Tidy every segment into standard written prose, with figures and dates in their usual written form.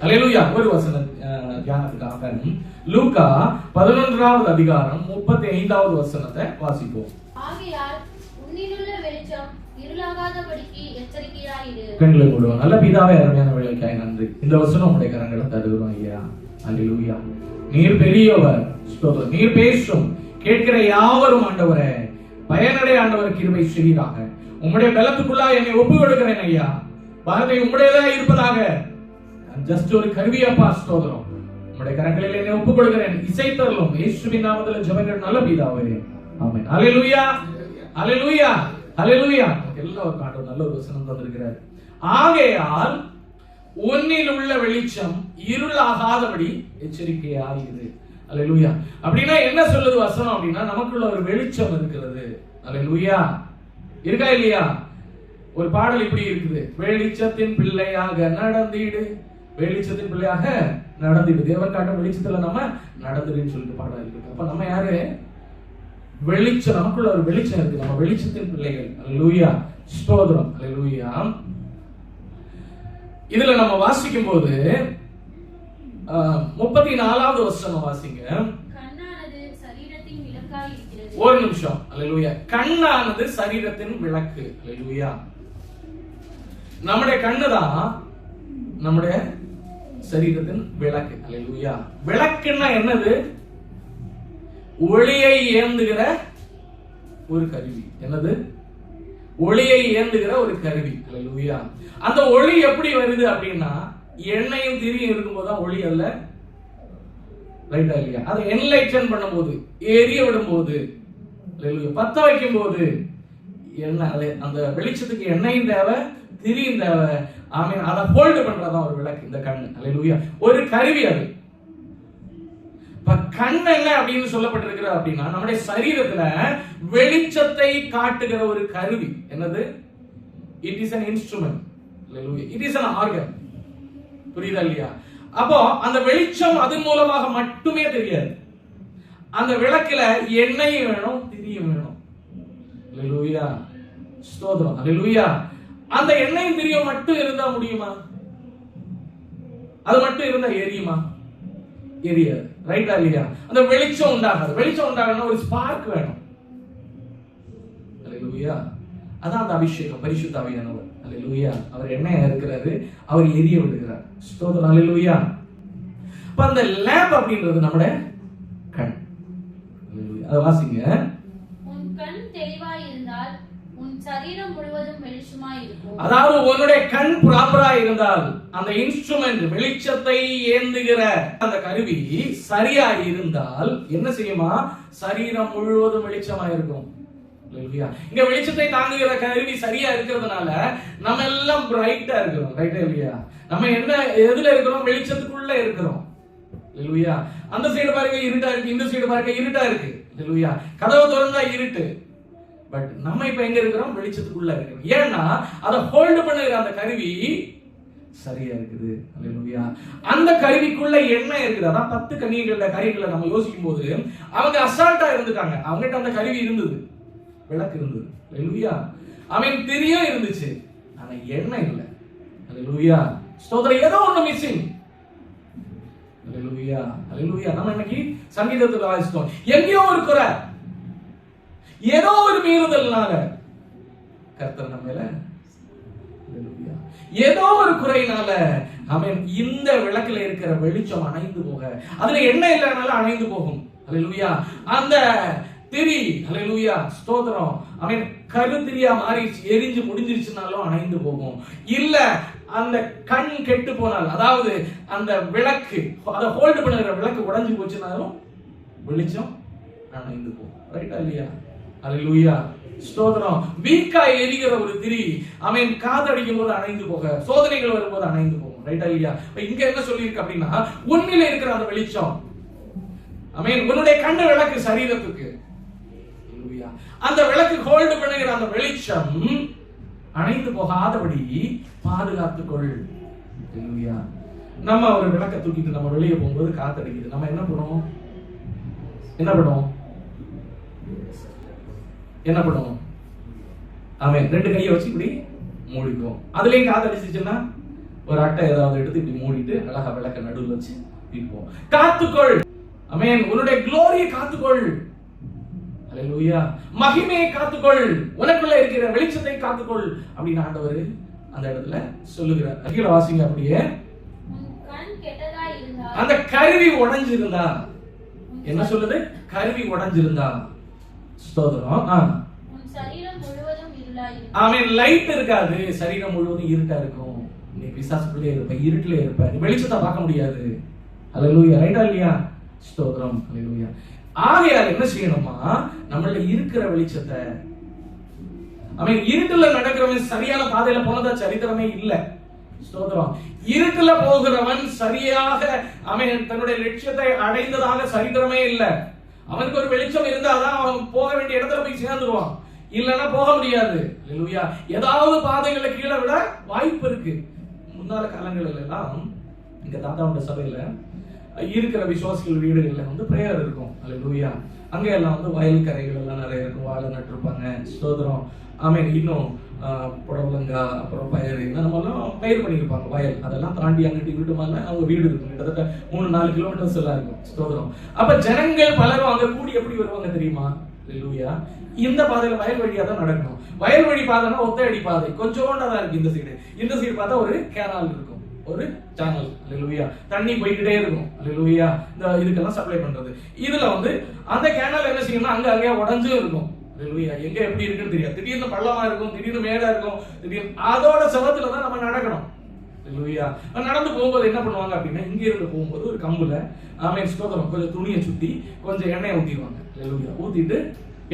அல்லேலூயா. ஒரு வசனம் தியானத்துக்காக லூக்கா 11வது அதிகாரம் 35வது வசனத்தை வாசிப்போம். ஆகையால் உன்னிலுள்ள வெளிச்சம் இருளாகாதபடிக்கு எச்சரிக்கையாயிரு. கண்களை மூடுவோம். நல்ல பிதாவே, அருமையான வேலைக்காய் நன்றி. இந்த வசனம் உங்களுடைய கரங்களை தருகிறோம் ஐயா. அல்லேலூயா. நீர் பெரியவர், ஸ்தோத்திரம். நீர் பேசும், கேட்கிற யாவரும் ஆண்டவரே பயனடைய ஆண்டவர் கிருபை செய்வீராக. உம்முடைய பலத்துக்குள்ளா என்னை ஒப்பு கொடுக்கிறேன் ஐயா. பாரதி உம்முடையதா இருப்பதாக. ஜஸ்ட் ஒரு கருவியப்பா, ஸ்தோத்திரம். உம்முடைய கரங்களில் என்னை ஒப்பு கொடுக்கிறேன். இசைத்தரலும் இயேசுவின் நாமத்தில் ஜெபங்கள் நல்ல பிதாவே, ஆமென். அல்லேலூயா, அல்லேலூயா, அல்லேலூயா. எல்லாருக்கும் ஆண்டவர் நல்ல ஒரு வசனம் தந்திருக்கிறார். ஆகையால் உன்னில் உள்ள வெளிச்சம் இருளாகாதபடி எச்சரிக்கையாயிரு. அல்லேலூயா. அப்படின்னா என்ன சொல்லுது வசனம் அப்படின்னா, நமக்குள்ள ஒரு வெளிச்சம் இருக்கிறது. அல்லேலூயா. இருக்கா இல்லையா? ஒரு பாடல் இப்படி இருக்குது, வெளிச்சத்தின் பிள்ளையாக நடந்திடு, வெளிச்சத்தின் பிள்ளையாக நடந்திடு, தேவன் காட்டும் வெளிச்சத்துல நம்ம நடந்துடுன்னு சொல்லிட்டு பாடல் இருக்கு. அப்ப நம்ம யாரு? வெளிச்சம். நமக்குள்ள ஒரு வெளிச்சம் இருக்கு, நம்ம வெளிச்சத்தின் பிள்ளைகள். அல்லேலூயா, ஸ்தோத்திரம். அல்லேலூயா. இதுல நம்ம வாசிக்கும் போது 34வது வசனம் வாசிங்க. கண்ணானது சரீரத்தின் விளக்காய் இருக்கிறது. ஒரு நிமிஷம். அல்லேலூயா. கண்ணானது சரீரத்தின் விளக்கு. அல்லேலூயா. நம்முடைய கண்ணுதான் நம்முடைய சரீரத்தின் விளக்கு. அல்லேலூயா. விளக்குன்னா என்னது? ஒளியை ஏந்துகிற ஒரு கருவி. என்னது? ஒளியை ஏந்துகிற ஒரு கருவி. அல்லேலூயா. அந்த ஒளி எப்படி வருது அப்படின்னா, எண்ணெயும் திரியும் இருக்கும்போதுதான் ஒளி அல்ல. ரைட்டா இல்லையா? அதை என்லைட்டன் பண்ணும்போது, எரிய விடும் போது, பத்த வைக்கும் போது எண்ணெய், அந்த வெளிச்சத்துக்கு எண்ணெயும் தேவை, திரியும் தேவை. ஆமென். அதை ஹோல்டு பண்றதான் ஒரு விளக்கு, இந்த கண். அல்லேலூயா. ஒரு கருவி அது. கண் என்ன அப்படின்னு சொல்லப்பட்டிருக்கிறது அப்படின்னா, நம்முடைய சரீரத்துல வெளிச்சத்தை காட்டுகிற ஒரு கருவி. என்னது? It is an instrument. Hallelujah. It is an organ. புரியுதா இல்லையா? அப்போ அந்த வெளிச்சம் அதன் மூலமாக மட்டுமே தெரியாது. அந்த விளக்குல எண்ணெயும் வேணும், திரியும் வேணும். அல்லேலூயா, ஸ்தோத்திரம். அல்லேலூயா. அந்த எண்ணெயும் திரியும் மட்டும் இருந்தா முடியுமா? அது மட்டும் இருந்தா எரியுமா? எரியாது. ரைட்டா இல்லையா? அந்த வெளிச்சம் உண்டாகாது. வெளிச்சம் உண்டாகணும்னா ஒரு ஸ்பார்க் வேணும். அல்லேலூயா. அதான் அந்த அபிஷேகம், பரிசுத்த ஆவியானவர். அல்லேலூயா. அவர் எண்ணெயா இருக்கிறாரு, அவர் எரிய விடுகிறார். ஸ்தோத்திரம். அல்லேலூயா. அப்ப அந்த லேம்ப் அப்படின்றது நம்முடைய கண். அல்லேலூயா. அத வாசிங்க. உன் கண் தெளிவாய் இருந்தால் உன் சரீரம் முழுவதும் வெளிச்சமாய் இருக்கும். அதாவது உன்னுடைய கண் ப்ராப்பரா இருந்தால், அந்த இன்ஸ்ட்ருமெண்ட், வெளிச்சத்தை ஏந்துகிற அந்த கருவி சரியா இருந்தால் என்ன செய்யுமா? சரீரம் முழுவதும் வெளிச்சமா இருக்கும். இங்க வெளிச்சத்தை தாங்குகிற கருவி சரியா இருக்கிறதுனால நம்ம எல்லாம் பிரைட்டா இருக்கிறோம். ரைட்டா இல்லையா? நம்ம என்ன எதுல இருக்கிறோம்? வெளிச்சத்துக்குள்ள இருக்கிறோம். அல்லேலூயா. அந்த சைடு பாருங்க இருட்டா இருக்கு, இந்த சைடு பாருங்க இருட்டா இருக்கு. அல்லேலூயா. கதவு திறந்தா இருட்டு. பட் நம்ம இப்ப எங்க இருக்கிறோம்? வெளிச்சத்துக்குள்ள இருக்கிறோம். ஏன்னா அதை ஹோல்டு பண்ணுகிற அந்த கருவி சரியா இருக்குது. அல்லேலூயா. அந்த கருவிக்குள்ள என்ன இருக்குது? அதான் 10 கன்னிகைகளை நம்ம யோசிக்கும் போது அவங்க அசால்ட்டா இருந்துட்டாங்க. அவங்ககிட்ட அந்த கருவி இருந்தது, விளக்கு இருந்தது. அல்லேலூயா. அவன் திரியும் இருந்துச்சு, ஆனா எண்ணெய் இல்லை. அல்லேலூயா. ஸ்தோத்திரம். ஏதோ ஒண்ணு மிஸ்ஸிங். அல்லேலூயா, அல்லேலூயா. நம்ம இன்னைக்கு சங்கீதத்துல வாசித்தோம், எங்கேயோ ஒரு குறை, ஏதோ ஒரு மீறுதல்னால கர்த்தர் நம்ம மேல, அல்லேலூயா, ஏதோ ஒரு குறையினால அவன் இந்த விளக்குல இருக்கிற வெளிச்சம் அணைந்து போக, அதுல எண்ணெய் இல்லைனால அணைந்து போகும். அல்லேலூயா. அந்த திரி, அல்லேலூயா, ஸ்தோத்திரம், அவன் கருத்திரியா மாறி எரிஞ்சு முடிஞ்சிருச்சுனாலும் அணைந்து போகும். இல்ல அந்த கண் கெட்டு போனால், அதாவது அந்த விளக்கு, அதை ஹோல்டு பண்ணுகிற விளக்கு உடைஞ்சு போச்சுனாலும் வெளிச்சம் அணைந்து போகும். ரைட்டா இல்லையா? அல்லேலூயா, ஸ்தோத்திரம். வீக்கா எரிகிற ஒரு திரி அவன் காதடிக்கும் போது அணைந்து போக, சோதனைகள் வரும்போது அணைந்து போகும். ரைட்டா இல்லையா? இங்க என்ன சொல்லி இருக்கு அப்படின்னா, உன்னில இருக்கிற அந்த வெளிச்சம், ஆமென், உன்னுடைய கண்ணு விளக்கு சரீரத்துக்கு. அந்த விளக்கு ஹோல்டு பண்ணுகிற அந்த வெளிச்சம் அணைந்து போகாதபடி பாதுகாத்துக் கொள். நம்ம ஒரு விளக்க தூக்கிட்டு நம்ம வெளியே போகும்போது காத்தடிக்குது, நம்ம என்ன பண்ணுவோம்? என்ன பண்ணுவோம்? என்ன பண்ணுவோம்? ஆமென். 2 கையை வச்சு இப்படி மூடிக்குவோம். அதுலயும் காத்தடிச்சுச்சுன்னா ஒரு அட்டை ஏதாவது எடுத்து இப்படி மூடிட்டு அழகா விளக்க நடுவில் வச்சு இருப்போம். காத்துக்கொள், ஆமென். உன்னுடைய க்ளோரியை காத்துக்கொள், அல்லேலூயா. மகிமையை காத்துக்கொள், உனக்குள்ள இருக்கிற வெளிச்சத்தை காத்துக்கொள் அப்படின்னு ஆண்டவர் அந்த இடத்துல சொல்லுகிறார். கீழே வாசிங்க அப்படியே. அந்த கருவி உடைஞ்சிருந்தா, என்ன சொல்லுது? கருவி உடைஞ்சிருந்தா, ஸ்தோத்திரம், ஆமென். லைட் இருக்காது, சரீரம் முழுவதும் இருட்டா இருக்கும். நீ பிசாசுக்குள்ளே இருப்ப, இருட்டிலே இருப்ப, நீ வெளிச்சத்தை பார்க்க முடியாது. அல்லேலூயா, ரைட்டா இல்லையா? ஸ்தோத்திரம், அல்லேலூயா. ஆகையால் என்ன செய்யணுமா, நம்மள இருக்கிற வெளிச்சத்தை, அவன் இருட்டுல நடக்கிறவன் சரியான பாதையில போனதா சரித்திரமே இல்ல. ஸ்தோத்திரம். இருட்டுல போகிறவன் சரியாக அவன் தன்னுடைய லட்சியத்தை அடைந்ததாக சரித்திரமே இல்ல. அவனுக்கு ஒரு வெளிச்சம் இருந்தாதான் அவன் போக வேண்டிய இடத்துல போய் சேர்ந்துருவான், இல்லன்னா போக முடியாது. அல்லேலூயா. ஏதாவது பாதைகளை கீழே விட வாய்ப்பு இருக்கு. முன்னால காலங்களில் எல்லாம் இங்க தாத்தாவுடைய சபையில இருக்கிற விசுவாசிகள் வீடுகள்ல வந்து பிரேயர் இருக்கும். அல்லேலூயா. அங்க எல்லாம் வந்து வயல் கரைகள் எல்லாம் நிறைய இருக்கும், வாழை நட்டுருப்பாங்க. ஸ்தோத்திரம், ஆமென். இன்னும் புடலங்கா, அப்புறம் பயிர், நம்ம எல்லாம் பயிர் பண்ணியிருப்பாங்க வயல். அதெல்லாம் தாண்டி அங்கிட்டு இங்கிட்டு அவங்க வீடு இருக்கும், கிட்டத்தட்ட 3-4 கிலோமீட்டர்ஸ் எல்லாம் இருக்கும். ஸ்தோத்திரம். அப்ப ஜனங்கள் பலரும் அங்க கூடி எப்படி வருவாங்க தெரியுமா? அல்லேலூயா. இந்த பாதையில வயல் வழியா தான் நடக்கணும். வயல் வழி பாதைனா ஒத்தையடி பாதை, கொஞ்சோண்டா தான் இருக்கு. இந்த சைடு, இந்த சைடு பார்த்தா ஒரு கேனால் இருக்கும், ஒரு சேனல். அல்லேலூயா. தண்ணி போய்கிட்டே இருக்கும். அல்லேலூயா. இந்த இதுக்கெல்லாம் சப்ளை பண்றது. இதுல வந்து அந்த கேனால் என்ன செய்யணும்னா அங்க அங்கேயே உடஞ்சும் இருக்கும். அல்லேலூயா. எங்க எப்படி இருக்குன்னு தெரியாது. திடீர்னு பள்ளமா இருக்கும், திடீர்னு மேடா இருக்கும், திடீர்னு அதோட செவத்துல தான் நம்ம நடக்கணும். அல்லேலூயா. நடந்து போகும்போது என்ன பண்ணுவாங்க அப்படின்னா, இங்க இருந்து போகும்போது ஒரு கம்புல, ஆமென், ஸ்தோத்திரம், கொஞ்சம் துணியை சுத்தி கொஞ்சம் எண்ணெய் ஊத்திடுவாங்க. அல்லேலூயா. ஊத்திட்டு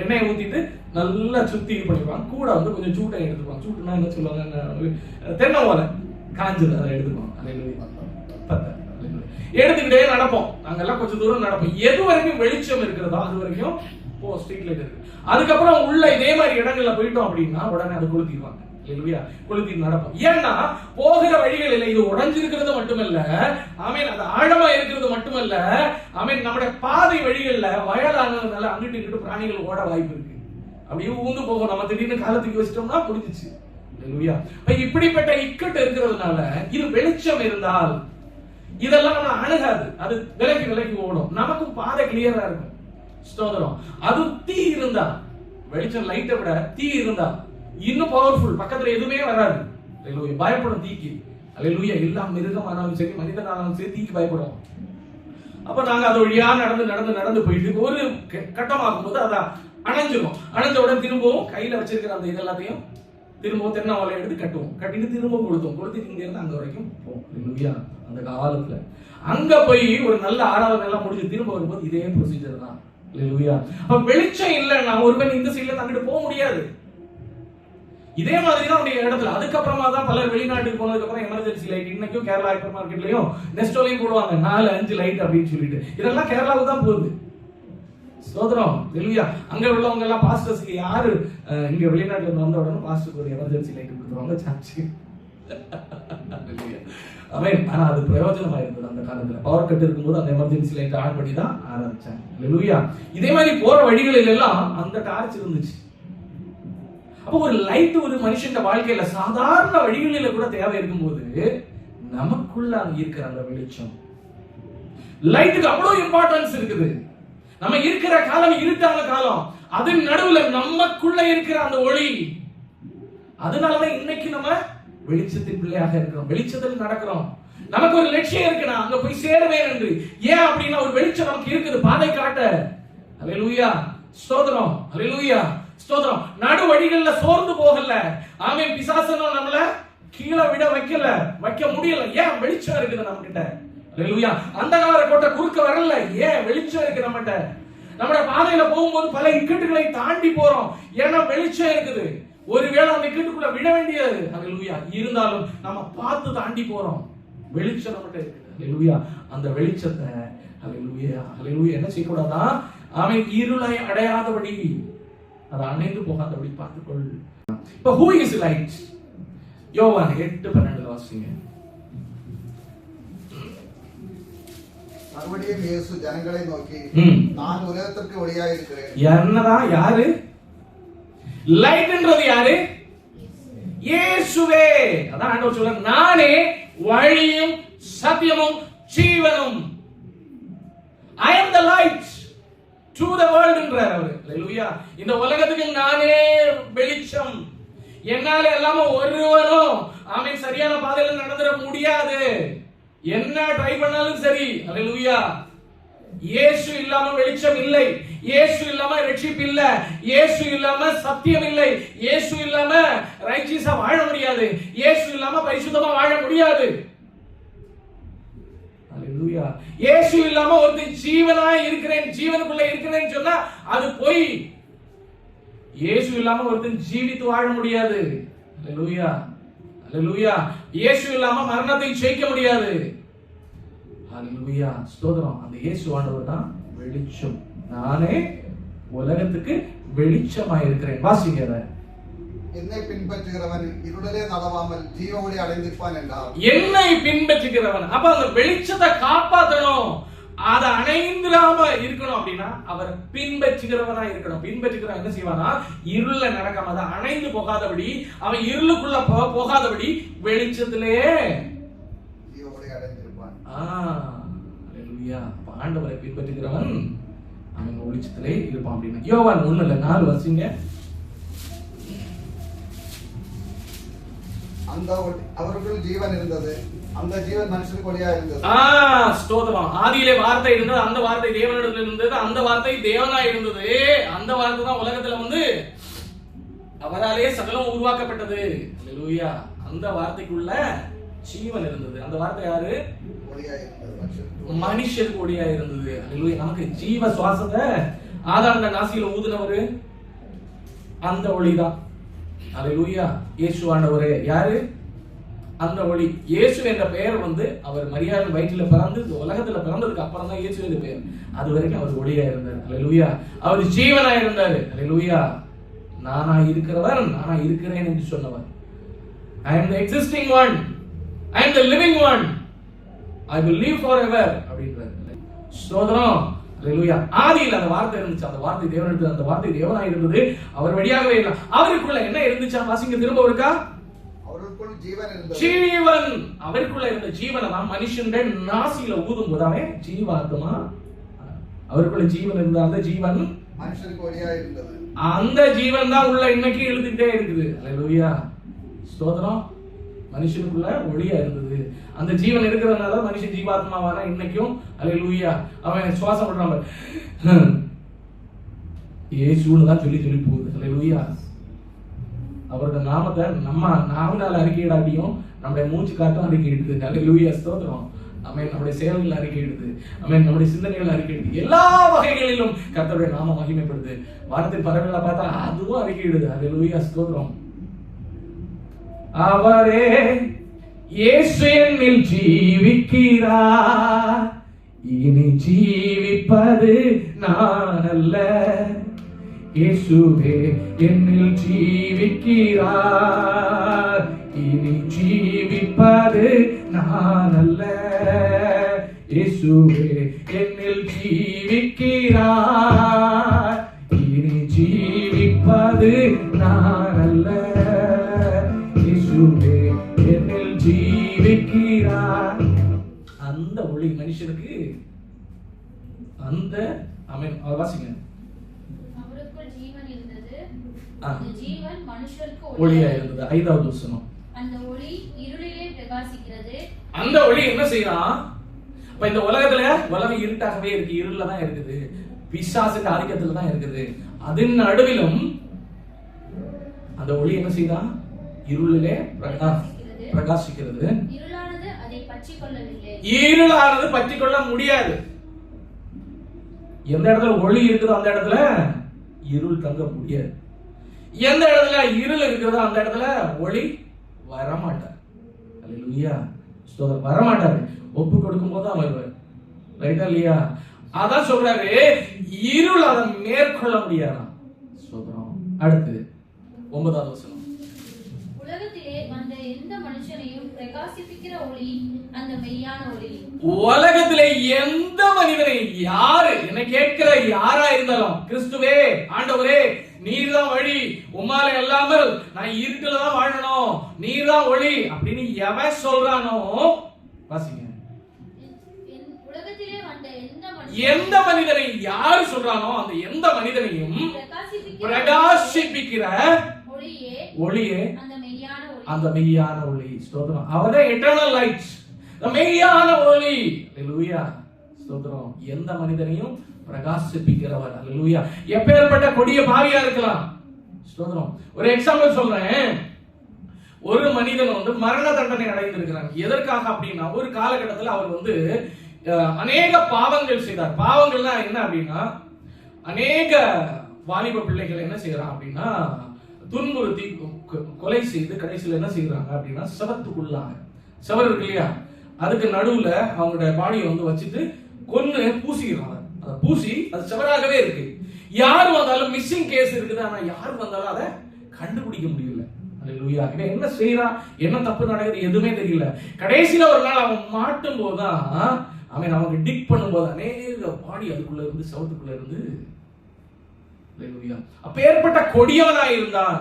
எண்ணெயை ஊத்திட்டு நல்லா சுத்தி பண்ணிடுவாங்க. கூட வந்து கொஞ்சம் சூட்டை எடுத்துப்பாங்க. சூட்டுனா என்ன சொல்லுவாங்க, தென்னை ஓலை காஞ்சது, அதை எடுத்துக்குவோம். எடுத்துக்கிட்டே நடப்போம். நாங்கெல்லாம் கொஞ்சம் தூரம் நடப்போம். எது வரைக்கும் வெளிச்சம் இருக்கிறதோ அது வரைக்கும் ஸ்ட்ரீட் லைட் இருக்கு. அதுக்கப்புறம் உள்ள இதே மாதிரி இடங்கள்ல போயிட்டோம் அப்படின்னா உடனே அதை கொளுத்திடுவாங்க. கொளுத்திட்டு நடப்போம். ஏன்னா போகிற வழிகளில் இது உடைஞ்சிருக்கிறது மட்டுமல்ல, ஆமென், அது ஆழமா இருக்கிறது மட்டுமல்ல, ஆமென், நம்முடைய பாதை வழிகள்ல வயலானதுனால அங்கிட்டு இங்கிட்டு பிராணிகள் ஓட வாய்ப்பு இருக்கு. அப்படியே ஊந்து போகும். நம்ம திடீர்னு காலத்துக்கு வச்சிட்டோம்னா முடிஞ்சிச்சு. இப்படிப்பட்ட இக்கட்டு இருக்கிறதுனால இது வெளிச்சம் இருந்தால் இதெல்லாம் நம்ம அணுகாது, அது விலகி விலகி ஓடும். நமக்கும் பாதை கிளியரா இருக்கும். ஸ்தோத்திரம். அது தீ இருந்தா, வெளிச்சம் லைட்டை விட தீ இருந்தா இன்னும் பவர்ஃபுல், பக்கத்துல எதுவுமே வராது. அல்லேலூயா. பயப்படும் தீக்கு. அல்லேலூயா. எல்லா மிருகமானாலும் சரி, மனிதனாலும் சரி, தீக்கு பயப்படும். அப்ப நாங்க அது வழியா நடந்து நடந்து நடந்து போயிட்டு ஒரு கட்டமாகும் போது அதை அணைஞ்சிடும். அணைஞ்ச உடனே திரும்பவும் கையில வச்சிருக்கிற அந்த இது எல்லாத்தையும் திரும்பவும் தென்னை ஓலை எடுத்து கட்டுவோம். கட்டிட்டு திரும்ப கொளுத்திட்டு இங்க இருந்து அங்க வரைக்கும் போவோம். அந்த காலத்துல அங்க போய் ஒரு நல்ல ஆறாவது எல்லாம் முடிஞ்சு திரும்ப வரும்போது இதே ப்ரொசீஜர் தான். அப்ப வெளிச்சம் இல்லைன்னா ஒருவன் இந்த சைட்ல அங்கிட்டு போக முடியாது. இதே மாதிரி தான் உடைய இடத்துல. அதுக்கப்புறமா தான் பலர் வெளிநாட்டுக்கு போனதுக்கு அப்புறம் எமர்ஜென்சி லைட், இன்னைக்கும் கேரளா ஹைப்பர் மார்க்கெட்லயும் நெஸ்டோலையும் போடுவாங்க 4-5 லைட் அப்படின்னு சொல்லிட்டு. இதெல்லாம் கேரளாவுக்கு தான் போகுது. ஸ்தோத்திரம். அல்லேலூயா. அங்க உள்ளவங்க எல்லாம் பாஸ்டர்ஸ்க்கு யாரு இங்க வெளிநாட்டுல இருந்து வந்த உடனே பாஸ்டருக்கு ஒரு எமர்ஜென்சி லைட் கொடுத்துருவாங்க சர்ச்சுக்கு. ஆமென். ஆனா அது பிரயோஜனமா இருந்தது அந்த காலத்துல. பவர் கட் இருக்கும்போது அந்த எமர்ஜென்சி லைட் ஆன் பண்ணி தான் ஆரம்பிச்சாங்க. அல்லேலூயா. இதே மாதிரி போற வழிகளில் எல்லாம் அந்த டார்ச் இருந்துச்சு. அப்போ ஒரு லைட் ஒரு மனுஷன் வாழ்க்கையில சாதாரண வழிகளில கூட தேவை இருக்கும்போது நமக்குள்ள அங்க இருக்கிற அந்த வெளிச்சம், லைட்டுக்கு அவ்வளவு இம்பார்ட்டன்ஸ் இருக்குது. நம்ம இருக்கிற காலம் இருட்டான காலம், அதன் நடுவுல நமக்குள்ள இருக்கிற அந்த ஒளி, அதனாலதான் இன்னைக்கு நம்ம வெளிச்சத்தின் பிள்ளையாக இருக்கிறோம், வெளிச்சத்தில் நடக்கிறோம். நமக்கு ஒரு லட்சியம் இருக்கு, நான் அங்க போய் சேருவேன் என்று. ஏன் அப்படின்னா ஒரு வெளிச்சம் நமக்கு இருக்குது, பாதை காட்ட. அல்லேலூயா. ஸ்தோத்திரம். அல்லேலூயா. ஸ்தோத்திரம். நடு வழிகள்ல சோர்ந்து போகல. ஆமென். பிசாசனும் நம்மள கீழே விட வைக்க முடியல. ஏன்? வெளிச்சம் இருக்குது நம்ம கிட்ட. அல்லேலூயா. அந்தகார கோட்டை குறுக்க வரல. ஏன்? வெளிச்சம் இருக்கு நம்மகிட்ட. நம்மட பாதையில போகும்போது பல இக்கட்டுகளை தாண்டி போறோம். ஏன்னா வெளிச்சம் இருக்குது. ஒருவேளை அந்த இக்கட்டுக்குள்ள விட வேண்டியது. அல்லேலூயா. இருந்தாலும் நம்ம பார்த்து தாண்டி போறோம். வெளிச்சம் நம்மகிட்ட இருக்குது. அல்லேலூயா. அந்த வெளிச்சத்தை அல்லேலூயா அல்லேலூயா என்ன செய்யக்கூடாதா? ஆமென். இருளை அடையாதபடி, அதை அணைந்து போகாதபடி பார்த்துக்கொள். இப்ப who is light? யோவான் 8:12 வாசிங்க. மறுபடியும் இயேசு ஜனங்களை நோக்கி, நான் உலகத்திற்கு ஒளியாக இருக்கிறேன். என்னதான் யாரு லைட்ன்றது? யாரு? இயேசுவே. அதான் ஆண்டவர் சொல்றார், நானே வழியும் சத்தியமும் ஜீவனும். I am the light to the world என்றார் அவர். ஹalleluya. இந்த உலகத்துக்கு நானே வெளிச்சம். என்னால எல்லாமே ஒருவரும் ஆமென் சரியான பாதையில நடந்துட முடியாது. என்ன ட்ரை பண்ணாலும் சரி. ஹalleluya. இயேசு இல்லாம வெளிச்சம் இல்லை, இயேசு இல்லாம ரட்சிப்பு இல்ல, இயேசு இல்லாம சத்தியம் இல்லை, இயேசு இல்லாம ரைச்சியஸா வாழ முடியாது, இயேசு இல்லாம பரிசுத்தமா வாழ முடியாது. ஹalleluya. இயேசு இல்லாம ஒருத்தன் ஜீவனாய் இருக்கிறேன், ஜீவனுக்குள்ள இருக்கிறேன்னு சொன்னா அது பொய். இயேசு இல்லாம ஒருத்தன் ஜீவித்து வாழ முடியாது. ஹalleluya. ஹalleluya. இயேசு இல்லாம மரணத்தை ஜெயிக்க முடியாது. ஹalleluya. ஸ்தோத்திரம். அந்த இயேசு ஆண்டவர் தான் வெளிச்சம். நானே உலகத்துக்கு வெளிச்சமாய் இருக்கிறேன். வாசிங்க அதை. என்னை பின்பற்றுகிறவன் இருளிலே நடவாமல் ஜீவ ஒளி அடைந்திருப்பான் என்றார். என்னை பின்பற்றுகிறவன், அப்ப அந்த வெளிச்சத்தை காப்பாற்றணும், அதை அணைந்திராம இருக்கணும் அப்படின்னா அவர் பின்பற்றுகிறவனா இருக்கணும். பின்பற்றுகிறவன் என்ன செய்வானா, இருள நடக்காம, அதை அணைந்து போகாதபடி, அவன் இருளுக்குள்ள போகாதபடி வெளிச்சத்திலே ஜீவ ஒளி அடைந்திருப்பான். ஹalleluya. ஆண்டவரை பின்பற்றுகிறவன் அவன் வெளிச்சத்திலே இருப்பான் அப்படின்னா யோவான் 1:4 வாசிங்க. அவருக்குள் ஜீவன் இருந்தது, அந்த ஜீவன் மனுஷனுக்கு ஒளியா இருந்தது. ஸ்தோத்திரம். ஆதியிலே வார்த்தை இருந்தது, அந்த வார்த்தை தேவனிடத்தில் இருந்தது, அந்த வார்த்தை தேவனாய் இருந்தது, அந்த வார்த்தை தான் உலகத்துல வந்து அவராலே சகலம் உருவாக்கப்பட்டது. ஹalleluya. அந்த வார்த்தைக்குள்ள ஜீவன் இருந்தது. அந்த வார்த்தை யாரு? மனுஷனுக்கு ஒளியா இருந்தது. ஹalleluya. நமக்கு ஜீவ சுவாசத்தை ஆதாரங்க நாசியில ஊதுனவரு அந்த ஒளிதான். ஹalleluya. இயேசு ஆண்டவரே யாரு? அந்த ஒளி. இயேசு என்ற பெயர் வந்து அவர் மரியாதை வயிற்றில பிறந்து உலகத்துல பிறந்ததுக்கு அப்புறம் தான் இயேசு என்ற பெயர். அது வரைக்கும் அவர் ஒளியா இருந்தார். ஹalleluya. அவர் ஜீவனா இருந்தார். ஹalleluya. நானா இருக்கிறவர், நானா இருக்கிறேன் என்று சொன்னவர். I am the existing one, I am the living one, I will live forever அப்படின்றார். ஸ்தோத்திரம். ஹalleluya. ஆதியில் அந்த வார்த்தை இருந்துச்சு, அந்த வார்த்தை தேவனிடத்தில், அந்த வார்த்தை தேவனாய் இருந்தது, அவர் வழியாகவே இல்லை. அவருக்குள்ள என்ன இருந்துச்சா? வாசிங்க திரும்ப இருக்கா. அவருக்குள் ஜீவன் இருந்தது. ஜீவன். அவருக்குள்ள இருந்த ஜீவனை தான் மனுஷனுடைய நாசியில ஊதும் போது அவன் ஜீவாத்மா. அவருக்குள்ள ஜீவன் இருந்த அந்த ஜீவன் மனுஷனுக்கு ஒளியா இருந்தது. அந்த ஜீவன் தான் உள்ள இன்னைக்கு எழுதிட்டே இருக்குது. ஹalleluya. ஸ்தோத்திரம். மனுஷனுக்குள்ள ஒளியா இருந்தது. அந்த ஜீவன் இருக்கிறதுனால மனுஷன் ஜீவாத்மாவானா இன்னைக்கும். ஹalleluya. அவன் சுவாசம் பண்றான், இயேசுன்னு தான் சொல்லி சொல்லி போகுது. ஹalleluya. அவரோட நாமத்தை நம்ம நாவினால அறிக்கையிடாட்டியும் நம்முடைய மூச்சு காட்டும் அறிக்கையிடுது. ஹalleluya. ஸ்தோத்திரம். ஆமென். நம்முடைய செயல்கள் அறிக்கையிடுது. ஆமென். நம்முடைய சிந்தனைகள் அறிக்கையிடுது. எல்லா வகைகளிலும் கர்த்தருடைய நாமம் மகிமைப்படுது. வானத்தின் பறவைகளை பார்த்தா அதுவும் அறிக்கையிடுது. ஹalleluya. ஸ்தோத்திரம். அவரே இயேசு என்னில் ஜீவிக்கிறார், இனி ஜீவிப்பது நான் அல்ல, இயேசுவே என்னில் ஜீவிக்கிறார், இனி ஜீவிப்பது நான் அல்ல, இயேசுவே என்னில் ஜீவிக்கிறார், இனி ஜீவிப்பது நான் அல்ல, இயேசுவே என்னில் ஜீவிக்கிறார். அந்த ஒளி மனுஷனுக்கு அந்த ஆமென். வாசிங்க. அவருக்குள் ஜீவன் இருந்தது, அந்த ஜீவன் மனுஷருக்கு ஒளியா இருந்தது. 5வது வசனம். அந்த ஒளி இருளிலே பிரகாசிக்கிறது. அந்த ஒளி என்ன செய்யறான்? இப்ப இந்த உலகத்துல உலகம் இருட்டாகவே இருக்கு, இருள தான் இருக்குது, பிசாசுக்கு ஆதிக்கத்துல தான் இருக்குது. அதன் நடுவிலும் அந்த ஒளி என்ன செய்யறான்? இருளிலே பிரகாசிக்கிறது. இருளானது அதை பற்றிக் கொள்ளவில்லை. இருளானது பற்றிக் கொள்ள முடியாது. எந்த இடத்துல ஒளி இருக்குதோ அந்த இடத்துல இருள் தங்க முடியாது. எந்த இடத்துல இருள் இருக்கிறதோ அந்த இடத்துல ஒளி வரமாட்டார். ஹalleluya. ஸ்தோத்திரம். வரமாட்டாரு. ஒப்பு கொடுக்கும் போது தான் வருவார். ரைட்டா இல்லையா? அதான் சொல்றாரு, இருள் அதை மேற்கொள்ள முடியாதான். ஸ்தோத்திரம். அடுத்து 9வது வசனம். உலகத்திலே வந்த எந்த மனுஷனையும் பிரகாசிப்பிக்கிற ஒளி அந்த மெய்யான ஒளி. உலகத்திலே எந்த மனிதனை யாரு என்ன கேட்கிற யாரா இருந்தாலும், கிறிஸ்துவே ஆண்டவரே நீர் தான் வழி, உம்மால இல்லாமல் நான் இருட்டுல தான் வாழணும், நீர் தான் ஒளி அப்படின்னு எவன் சொல்றானோ, வாசிங்க, உலகத்திலே வந்த எந்த மனிதனை யாரு சொல்றானோ அந்த எந்த மனிதனையும் பிரகாசிப்பிக்கிற ஒளியே அந்த மெய்யான ஒளி. ஸ்தோத்திரம். அவர்தான் எட்டர்னல் லைட், மெய்யான ஒளி. அல்லேலூயா. ஸ்தோத்திரம். எந்த மனிதனையும் பிரகாசிப்பிக்கிறவர். அல்லேலூயா. எப்பேற்பட்ட கொடிய பாவியா இருக்கலாம். ஸ்தோத்திரம். ஒரு எக்ஸாம்பிள் சொல்றேன். ஒரு மனிதன் மரண தண்டனை அடைந்திருக்கிறார். எதற்காக அப்படின்னா, ஒரு காலகட்டத்தில் அவர் அநேக பாவங்கள் செய்தார். பாவங்கள்னா என்ன அப்படின்னா, அநேக வாலிப பிள்ளைகள் என்ன செய்யறாங்க அப்படின்னா, துன்புறுத்தி கொலை செய்து கடைசியில் என்ன செய்யறாங்க அப்படின்னா, சவத்துக்குள்ளாங்க. சவர் இருக்கு இல்லையா, அதுக்கு நடுவுல அவங்களுடைய பாடியை வச்சுட்டு கொன்னு பூசிக்கிறாங்க. அதை பூசி அது சவராகவே இருக்கு. யாரு வந்தாலும் மிஸ்ஸிங் கேஸ் இருக்குது, ஆனா யாரு வந்தாலும் அதை கண்டுபிடிக்க முடியல. அல்லேலூயா. இவன் என்ன செய்யறான், என்ன தப்பு நடக்குது எதுவுமே தெரியல. கடைசியில ஒரு நாள் அவன் மாட்டும் போதுதான் அவங்க டிக் பண்ணும்போது அநேக பாடி அதுக்குள்ள இருந்து சவத்துக்குள்ள இருந்து. அப்பேற்பட்ட கொடியவனாய் இருந்தான்.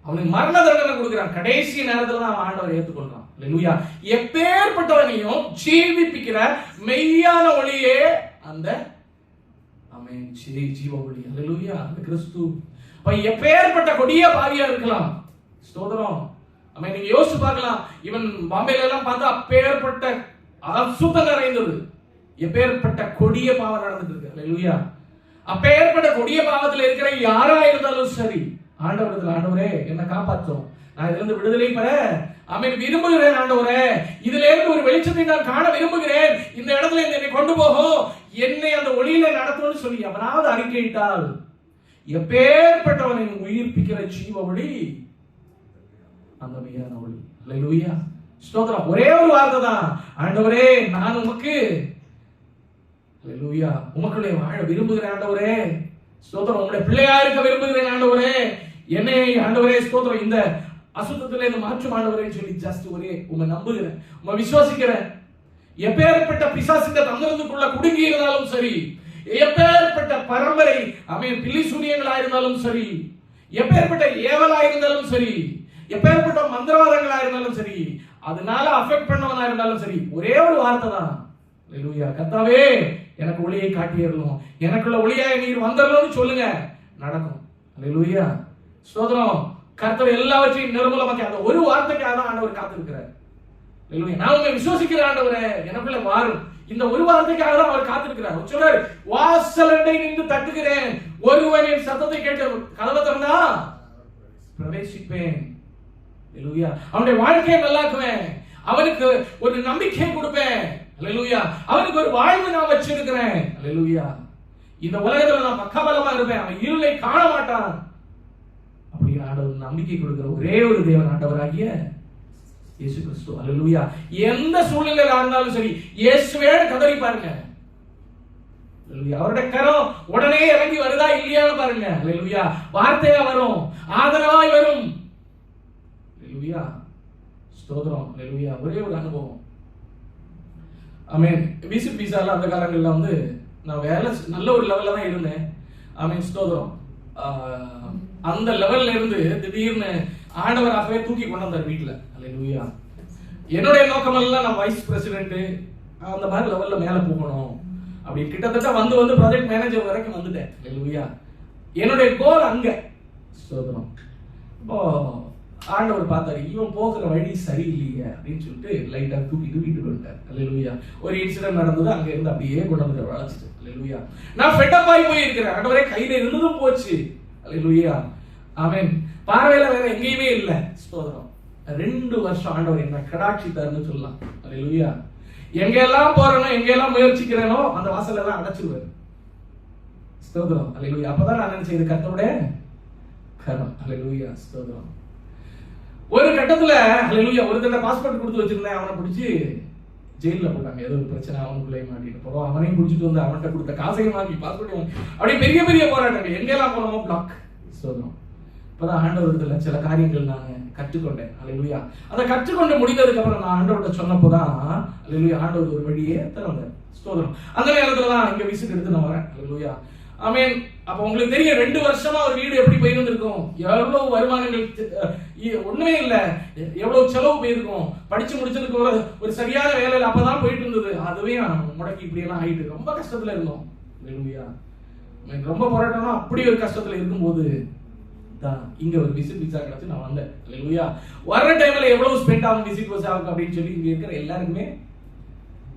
அவனுக்கு மரண தண்டனை கொடுக்கிறான். கடைசி நேரத்துல தான் அவன் ஆண்டவரை ஏற்றுக்கொள்றான். அல்லேலூயா. எப்பேற்பட்டவனையும் ஜீவிப்பிக்கிற மெய்யான ஒளியே அந்த ஜீவ ஒளி. அல்லேலூயா. அந்த கிறிஸ்து. எப்பேற்பட்ட கொடிய பாவியா இருக்கலாம். ஸ்தோத்திரம். நீங்க யோசிச்சு பார்க்கலாம். இவன் பாம்பேல எல்லாம் பார்த்தா அப்பேற்பட்ட அசுத்தம் நிறைந்தது. எப்பேற்பட்ட கொடிய பாவம் நடந்துட்டு இருக்கு. அல்லேலூயா. அப்பேற்பட்ட கொடிய பாவத்தில் இருக்கிற யாரா இருந்தாலும் சரி, ஆண்டவரத்தில் ஆண்டவரே என்னை காப்பாற்றும், நான் இதுல இருந்து விடுதலை பெற விரும்புகிறேன் ஆண்டவரே, இதுல இருந்து ஒரு வெளிச்சத்தை நான் காண விரும்புகிறேன், இந்த இடத்துல என்னை கொண்டு போகும், என்னை அந்த ஒளியில நடத்தணும்னு சொல்லி அவனாவது அறிக்கையிட்டால், எப்பேற்பட்டவனை உயிர்ப்பிக்கிற ஜீவ ஒளி அந்த மெய்யான ஒளி. அல்லேலூயா. ஸ்தோத்திரம். ஒரே ஒரு வார்த்தை தான், ஆண்டவரே நான் உமக்கு அல்லேலூயா உமக்குள்ளே வாழ விரும்புகிறேன் ஆண்டவரே. ஸ்தோத்திரம். உங்களுடைய பிள்ளையா இருக்க விரும்புகிறேன் ஆண்டவரே. என்னை ஆண்டவரே ஸ்தோத்திரம் இந்த அசுத்தத்திலே இந்த மாற்றம் ஆண்டவரேன்னு சொல்லி ஜஸ்ட் ஒரே உம்மை நம்புகிறேன், உம்மை விசுவாசிக்கிறேன். எப்பேற்பட்ட பிசாசின் தந்திரத்துக்குள்ள குடுங்கி இருந்தாலும் சரி, எப்பேற்பட்ட பரம்பரை பில்லி சூனியங்களா இருந்தாலும் சரி, எப்பேற்பட்ட ஏவலா இருந்தாலும் சரி, எப்பேற்பட்ட மந்திரவாதங்களா இருந்தாலும் சரி, அதனால அஃபெக்ட் பண்ணவனா இருந்தாலும் சரி, ஒரே ஒரு வார்த்தை தான், அல்லேலூயா கர்த்தாவே எனக்கு ஒளியை காட்டியறணும், எனக்குள்ள ஒளியாய் நீர் வந்தறணும்னு சொல்லுங்க, நடக்கும். அல்லேலூயா. ஸ்தோத்திரம். கர்த்தர் எல்லாவற்றையும் நிர்மூலமாக்கி அந்த ஒரு வார்த்தைக்காக தான் ஆண்டவர் காத்திருக்கிறார். அல்லேலூயா. நான் உம்மை விசுவாசிக்கிறேன் ஆண்டவரே, எனக்குள்ள வாரும், இந்த ஒரு வார்த்தைக்காக தான் அவர் காத்திருக்கிறார். சொல்றார், வாசலண்டை நின்று தட்டுகிறேன், ஒருவன் என் சத்தத்தை கேட்டு கதவை திறந்தா பிரவேசிப்பேன். அல்லேலூயா. அவனுடைய வாழ்க்கையை நல்லாக்குவேன், அவனுக்கு ஒரு நம்பிக்கை கொடுப்பேன். அல்லேலூயா. அவனுக்கு ஒரு வாழ்வு நான் வச்சிருக்கிறேன். அல்லேலூயா. இந்த உலகத்துல நான் பக்கபலமா இருப்பேன், அவன் இருளை காண மாட்டான் அப்படின்னு ஆண்டவர் நம்பிக்கை கொடுக்கிற ஒரே ஒரு தேவன் ஆண்டவராகிய இயேசு கிறிஸ்து. அல்லேலூயா. எந்த சூழ்நிலையில இருந்தாலும் சரி இயேசுவே கதறி பாருங்க. அல்லேலூயா. அவருடைய கரம் உடனே இறங்கி வருதா இல்லையான்னு பாருங்க. அல்லேலூயா. வார்த்தையா வரும், ஆதரவாய் வரும். அல்லேலூயா. ஸ்தோத்திரம். அல்லேலூயா. ஒரே ஒரு அனுபவம். விசிட் விசால அந்த காலங்கள்ல நான் வேலை நல்ல ஒரு லெவல்ல தான் இருந்தேன். ஸ்தோத்திரம். அந்த லெவல்ல இருந்து திடீர்னு ஆண்டவராகவே தூக்கி கொண்டு வந்தார் வீட்டுல. அல்லேலூயா. என்னுடைய நோக்கம் எல்லாம் நான் வைஸ் பிரசிடென்ட் அந்த மாதிரி லெவல்ல மேல போகணும் அப்படி கிட்டத்தட்ட வந்து ப்ராஜெக்ட் மேனேஜர் வரைக்கும் வந்துட்டேன். அல்லேலூயா. என்னுடைய கோல் அங்க. ஸ்தோத்திரம். இப்போ ஆண்டவர் பார்த்தாரு, இவன் போகிற வழி சரியில்லையே அப்படின்னு சொல்லிட்டு லைட்டா தூக்கிட்டு வீட்டுக்கு வந்துட்டார். அல்லேலூயா. ஒரு இன்சிடென்ட் நடந்தது, அங்க இருந்து அப்படியே கொண்டு வந்து வளர்ச்சிட்டு. அல்லேலூயா. நான் ஃபெட்டப் ஆகி போயிருக்கிறேன். ஆண்டவரே கையில இருந்ததும் போச்சு. அல்லேலூயா. ஆமென். பார்வையில வேற எங்கேயுமே இல்ல. ஸ்தோத்திரம். 2 வருஷம் ஆண்டவர் என்ன கடாட்சித்தாருன்னு சொல்லலாம். அல்லேலூயா. எங்கெல்லாம் போறேனோ எங்கெல்லாம் முயற்சிக்கிறேனோ அந்த வாசல் எல்லாம் அடைச்சிருவாரு. ஸ்தோத்திரம். அல்லேலூயா. அப்பதான் நான் நினைச்சேன், இது கர்த்தருடைய கரம். அல்லேலூயா. ஸ்தோத்திரம். ஒரு கட்டத்துல அல்லேலூயா ஒரு தடவை பாஸ்போர்ட் கொடுத்து வச்சிருந்தேன், அவனை பிடிச்சி ஜெயில போட்டாங்க. ஏதோ ஒரு பிரச்சனை அவனுக்குள்ளே மாட்டிட்டு போறோம். அவனையும் பிடிச்சிட்டு வந்து அவன்கிட்ட கொடுத்த காசையும் வாங்கி பாஸ்போர்ட் அப்படியே பெரிய பெரிய போராட்டங்கள், எங்கெல்லாம் போனோமோ பிளாக். சொல்றோம். இப்பதான் ஆண்டவரத்துல சில காரியங்கள் நான் கற்றுக்கொண்டேன். அல்லேலூயா. அதை கற்றுக்கொண்டு முடிந்ததுக்கு அப்புறம் நான் ஆண்டவர்கிட்ட சொன்னப்போதான் அல்லேலூயா ஆண்டவர் ஒரு வழியே திறந்தார். ஸ்தோத்திரம். அந்த நேரத்துல தான் இங்க விசிட் எடுத்து நான் வரேன். அல்லேலூயா. ஆமென். அப்ப உங்களுக்கு தெரியும் 2 வருஷமா ஒரு வீடு எப்படி போயிருந்திருக்கும், எவ்வளவு வருமானங்கள் ஒண்ணுமே இல்ல, எவ்வளவு செலவு போயிருக்கும், படிச்சு முடிச்சதுக்கு ஒரு சரியான வேலையில அப்பதான் போயிட்டு இருந்தது, அதுவே முடக்கி இப்படி எல்லாம் ஆயிட்டு ரொம்ப கஷ்டத்துல இருந்தோம். ஹல்லேலூயா. ரொம்ப போராட்டம்னா அப்படி ஒரு கஷ்டத்துல இருக்கும்போது இங்க ஒரு விசிட் விசா கிடைச்சு நான் வந்தேன். ஹல்லேலூயா. வர்ற டைம்ல எவ்வளவு ஸ்பெண்ட் ஆகும் விசிட் விசாவுக்கு அப்படின்னு சொல்லி இங்க இருக்கிற எல்லாருக்குமே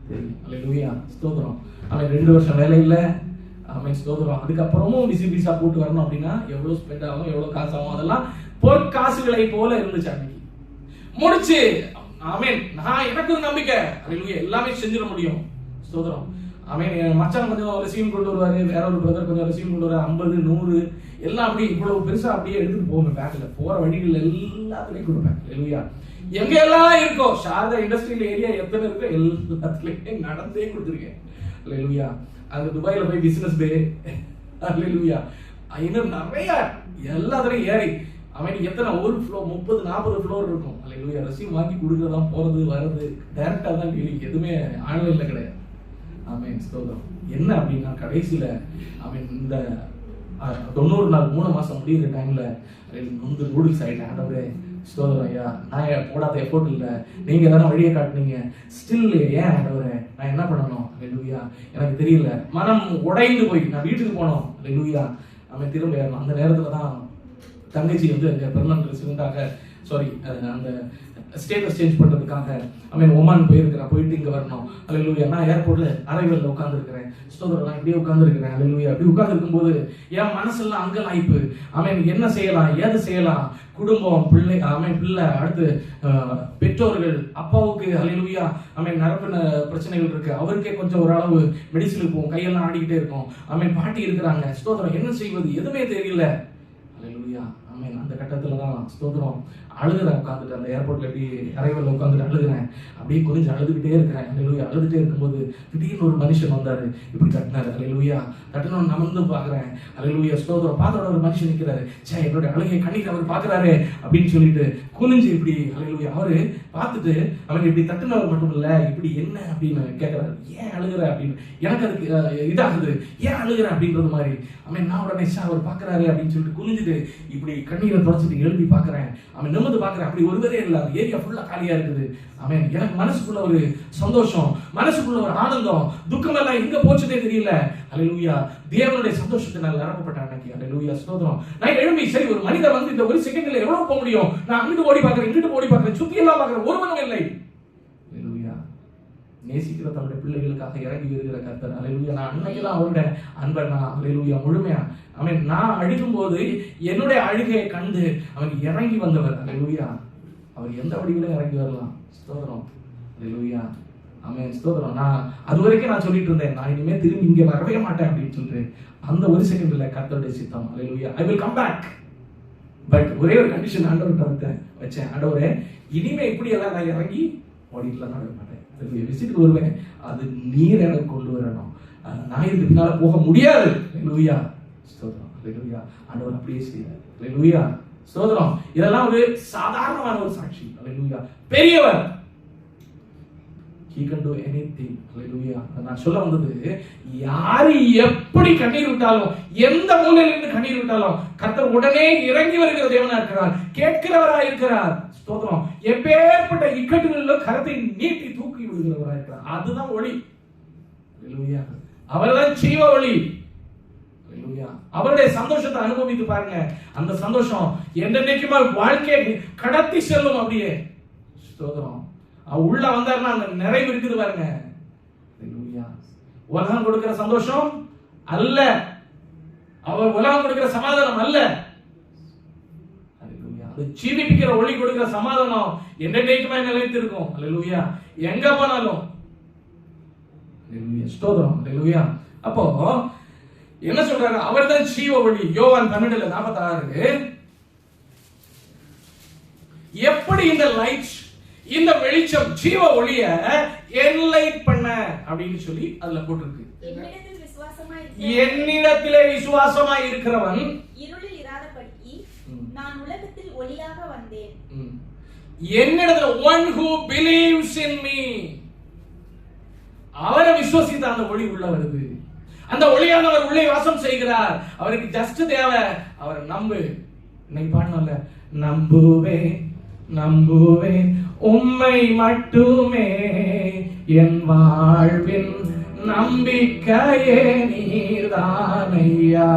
தெரியும். ஹல்லேலூயா. ஸ்தோத்திரம். அவன் 2 வருஷம் வேலை இல்ல. ஆமென். ஸ்தோத்திரம். அதுக்கப்புறமும் விசிட் விசா போட்டு வரணும் அப்படின்னா எவ்வளவு ஸ்பெண்ட் ஆகும், எவ்வளவு காசு ஆகும், அதெல்லாம் பொற்காசுகளை போல இருந்துச்சு அன்னைக்கு. முடிச்சு ஆமென். நான் எனக்கு ஒரு நம்பிக்கை, ஹல்லேலூயா, எல்லாமே செஞ்சிட முடியும். ஸ்தோத்திரம். ஆமென். மச்சான் கொஞ்சம் ரெசியூம் கொண்டு வருவாரு, வேற ஒரு பிரதர் கொஞ்சம் ரெசியூம் கொண்டு வருவாரு, 50 100 எல்லாம் அப்படி இவ்வளவு பெருசா அப்படியே எடுத்துட்டு போவேன் பேக்ல, போற வழிகள் எல்லாத்துலயும் கொடுப்பேன். ஹல்லேலூயா. எங்க எல்லாம் இருக்கோ, சாரதா இண்டஸ்ட்ரியல் ஏரியா எத்தனை இருக்கோ எல்லாத்துலயும் நடந்தே கொடுத்துருக்கேன். ஹல்லேலூயா. அது துபாயில போய் பிசினஸ் டே, ஹல்லேலூயா, இன்னும் நிறைய எல்லாத்துலயும் ஏறி அவன் எத்தனை ஒரு ஃப்ளோர் 30-40 ஃப்ளோர் இருக்கும். ஹல்லேலூயா. ரெசியூம் வாங்கி கொடுக்கறதா, போறது வர்றது டைரக்டா தான் டீலிங், எதுவுமே ஆன்லைன்ல கிடையாது. ஆமென். ஸ்தோத்திரம். என்ன அப்படின்னா கடைசியில அவன் இந்த 90 நாள் 3 மாசம் முடிகிற டைம்ல நூடுல்ஸ் ஆயிட்டேன். ஆண்டவரே ஸ்தோத்திரம் ஐயா, நான் போடாத எஃபோர்ட் இல்லை, நீங்க தானே வழியை காட்டுனீங்க, ஸ்டில் ஏன் ஆண்டவரே நான் என்ன பண்ணணும்? ஹல்லேலூயா. எனக்கு தெரியல, மனம் உடைந்து போய் நான் வீட்டுக்கு போனோம். ஹல்லேலூயா. அவன் திரும்ப ஏறணும். அந்த நேரத்துல தான் தங்கச்சி வந்து பெர்மனன்ட் ரெசிடென்ட்டாக அந்த ஸ்டேட்டஸ் சேஞ்ச் பண்றதுக்காக அவன் ஒமான் போயிருக்கிறேன், போயிட்டு இங்க வரணும். ஹல்லேலூயா. நான் ஏர்போர்ட்ல அரைவல்ல உட்கார்ந்துருக்கிறேன். ஸ்தோத்திரம். நான் இப்படியே உட்கார்ந்துருக்கிறேன். ஹல்லேலூயா. அப்படி உட்கார்ந்துருக்கும் போது என் மனசெல்லாம் அங்கலாய்ப்பு. அவன் என்ன செய்யலாம், ஏது செய்யலாம், குடும்பம், பிள்ளை, அவன் பிள்ளை, அடுத்து பெற்றோர்கள், அப்பாவுக்கு ஹல்லேலூயா அவன் நரம்பு பிரச்சனைகள் இருக்கு, அவருக்கே கொஞ்சம் ஓரளவு மெடிசன் போகும், கையெல்லாம் ஆடிக்கிட்டே இருக்கும். அவன் பாட்டி இருக்கிறாங்க. ஸ்தோத்திரம். என்ன செய்வது எதுவுமே தெரியல. ஹல்லேலூயா. ஆமென். அந்த கட்டத்துல தான் ஸ்தோத்திரம் அழுகுறேன். உட்காந்துட்டு அந்த ஏர்போர்ட்ல எப்படி அரைவல்ல உட்காந்துட்டு அழுகுறேன். அப்படியே கொஞ்சம் அழுதுகிட்டே இருக்கிறேன். ஹல்லேலூயா. அழுதுட்டே இருக்கும்போது திடீர்னு ஒரு மனுஷன் வந்தாரு, இப்படி தட்டினாரு. ஹல்லேலூயா. தட்டணும் நமந்து பாக்குறேன். ஹல்லேலூயா. ஸ்தோத்திரம். பார்த்தோட ஒரு மனுஷன் நிக்கிறாரு. சே, என்னோட அழுகை கண்ணீர் அவர் பாக்குறாரு அப்படின்னு சொல்லிட்டு குனிஞ்சு இப்படி ஹல்லேலூயா அவரு பார்த்துட்டு அவன் இப்படி தட்டுனவர் மட்டும் இல்ல, இப்படி என்ன அப்படின்னு கேட்கிறாரு. ஏன் அழுகுற அப்படின்னு. எனக்கு அதுக்கு இதாகுது, ஏன் அழுகுற அப்படின்றது மாதிரி. அவன் நான் உடனே அவர் பாக்குறாரு அப்படின்னு சொல்லிட்டு குனிஞ்சுட்டு இப்படி கண்ணீரை தொடச்சிட்டு எழுதி பாக்குறேன். அவன் நிமிர்ந்து பாக்குறேன். அப்படி ஒருவரே இல்ல, ஏரியா ஃபுல்லா காலியா இருக்குது. அவன் எனக்கு மனசுக்குள்ள ஒரு சந்தோஷம், மனசுக்குள்ள ஒரு ஆனந்தம், துக்கம் எல்லாம் எங்க போச்சுதே தெரியல. ஹல்லேலூயா. தேவனுடைய சந்தோஷத்தை நான் நிரப்பப்பட்டேன் அன்னைக்கு. ஹல்லேலூயா. ஸ்தோத்திரம். நான் எழும்பி சரி ஒரு மனிதன் வந்து இந்த ஒரு செகண்ட்ல எவ்வளவு போக முடியும், நான் அங்கிட்டு ஓடி பாக்குறேன், இங்கிட்டு ஓடி பாக்குறேன், சுத்தி எல்லாம் பாக்குறேன், ஒருவனும் இல்லை. ஹல்லேலூயா. நேசிக்கிற தன்னுடைய பிள்ளைகளுக்காக இறங்கி வருகிற கர்த்தர். ஹல்லேலூயா. நான் அன்னைக்கு தான் அவருடைய அன்பை நான் ஹல்லேலூயா முழுமையா அவன் நான் அழுகும் போது என்னுடைய அழுகையை கண்டு அவன் இறங்கி வந்தவர். ஹல்லேலூயா. அவர் எந்த வடிவிலும் இறங்கி வரலாம். ஸ்தோத்திரம். ஹல்லேலூயா. ஆமென். ஸ்தோத்திரம். நான் அது வரைக்கும் நான் சொல்லிட்டு இருந்தேன், நான் இனிமே திரும்பி இங்க வரவே மாட்டேன் அப்படின்னு சொல்லிட்டு. அந்த ஒரு செகண்ட்ல கர்த்தருடைய சித்தம். Hallelujah. I will come back. But ஒரே ஒரு கண்டிஷன் ஆண்டவர்கிட்ட வச்சேன். ஆண்டவரே இனிமே இப்படி எல்லாம் நான் இறங்கி ஓடிட்டுலாம் நடக்க மாட்டேன், விசிட் வருவேன், அது நீர் எனக்கு கொண்டு வரணும், நான் இதுக்கு பின்னால போக முடியாது. ஹல்லேலூயா. ஸ்தோத்திரம். ஹல்லேலூயா. ஆண்டவர் அப்படியே செய்தார். ஹல்லேலூயா. ஸ்தோத்திரம். இதெல்லாம் ஒரு சாதாரணமான ஒரு சாட்சி. ஹல்லேலூயா. பெரியவர். He can do anything. ஹல்லேலூயா. நான் சொல்ல வந்தது, யாரு எப்படி கண்ணீர் விட்டாலும், எந்த மூலையில இருந்து கண்ணீர் விட்டாலும் கர்த்தர் உடனே இறங்கி வருகிற தேவனா இருக்கிறார், கேட்கிறவரா இருக்கிறார். ஸ்தோத்திரம். எப்பேற்பட்ட இக்கட்டுகளிலும் கரத்தை நீட்டி தூக்கி விடுகிறவரா இருக்கிறார். அதுதான் ஒளி. ஹல்லேலூயா. அவர்தான் ஜீவ ஒளி. ஹல்லேலூயா. அவருடைய சந்தோஷத்தை அனுபவித்து பாருங்க. அந்த சந்தோஷம் என்னைக்குமே வாழ்க்கையை கடத்தி செல்லும். அப்படியே ஸ்தோத்திரம். உள்ள வந்தாருன்னா அந்த நிறைவு இருக்குது பாருங்க. ஹல்லேலூயா. உலகம் கொடுக்கிற சந்தோஷம் அல்ல, அவர் உலகம் கொடுக்கிற சமாதானம் அல்ல. ஹல்லேலூயா. அது ஜீவிப்பிக்கிற ஒளி கொடுக்கிற சமாதானம் என்னைக்குமே நிலைத்து இருக்கும். ஹல்லேலூயா. எங்க போனாலும். ஹல்லேலூயா. ஸ்தோத்திரம். ஹல்லேலூயா. அப்போ என்ன சொல்றாரு? அவர்தான் ஜீவ ஒளி. யோவான் 12:46. எப்படி இந்த லைட், இந்த வெளிச்சம், ஜீவ ஒளிய என்லைட் பண்ண அப்படின்னு சொல்லி அதுல போட்டிருக்கு. என்னிடத்திலே விசுவாசமாய் இருக்கிறவன் இருளில் இராதபடி நான் உலகத்தில் ஒளியாக வந்தேன். என்னிடத்துல one who believes in me, அவரை விசுவசித்த அந்த ஒளி உள்ள வருது. அந்த ஒளியானவர் உள்ளே வாசம் செய்கிறார். அவருக்கு ஜஸ்ட் தேவை அவர் நம்பு. இன்னைக்கு பாடணும்ல, நம்புவேன் நம்புவேன் உம்மை மட்டுமே என் வாழ்வின் நம்பிக்கையே நீர்தானையா.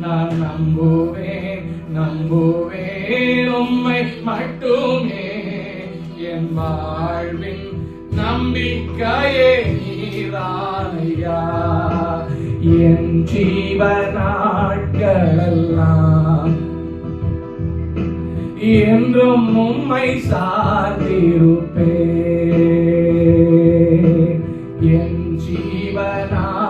நான் நம்புவேன் நம்புவேன் உம்மை மட்டுமே என் வாழ்வின் நம்பிக்கையே நீர்தானையா. என் ஜீவநாட்களெல்லாம் என்றும் உம்மை சார்ந்திருப்பேன். என் ஜீவநாட்களெல்லாம்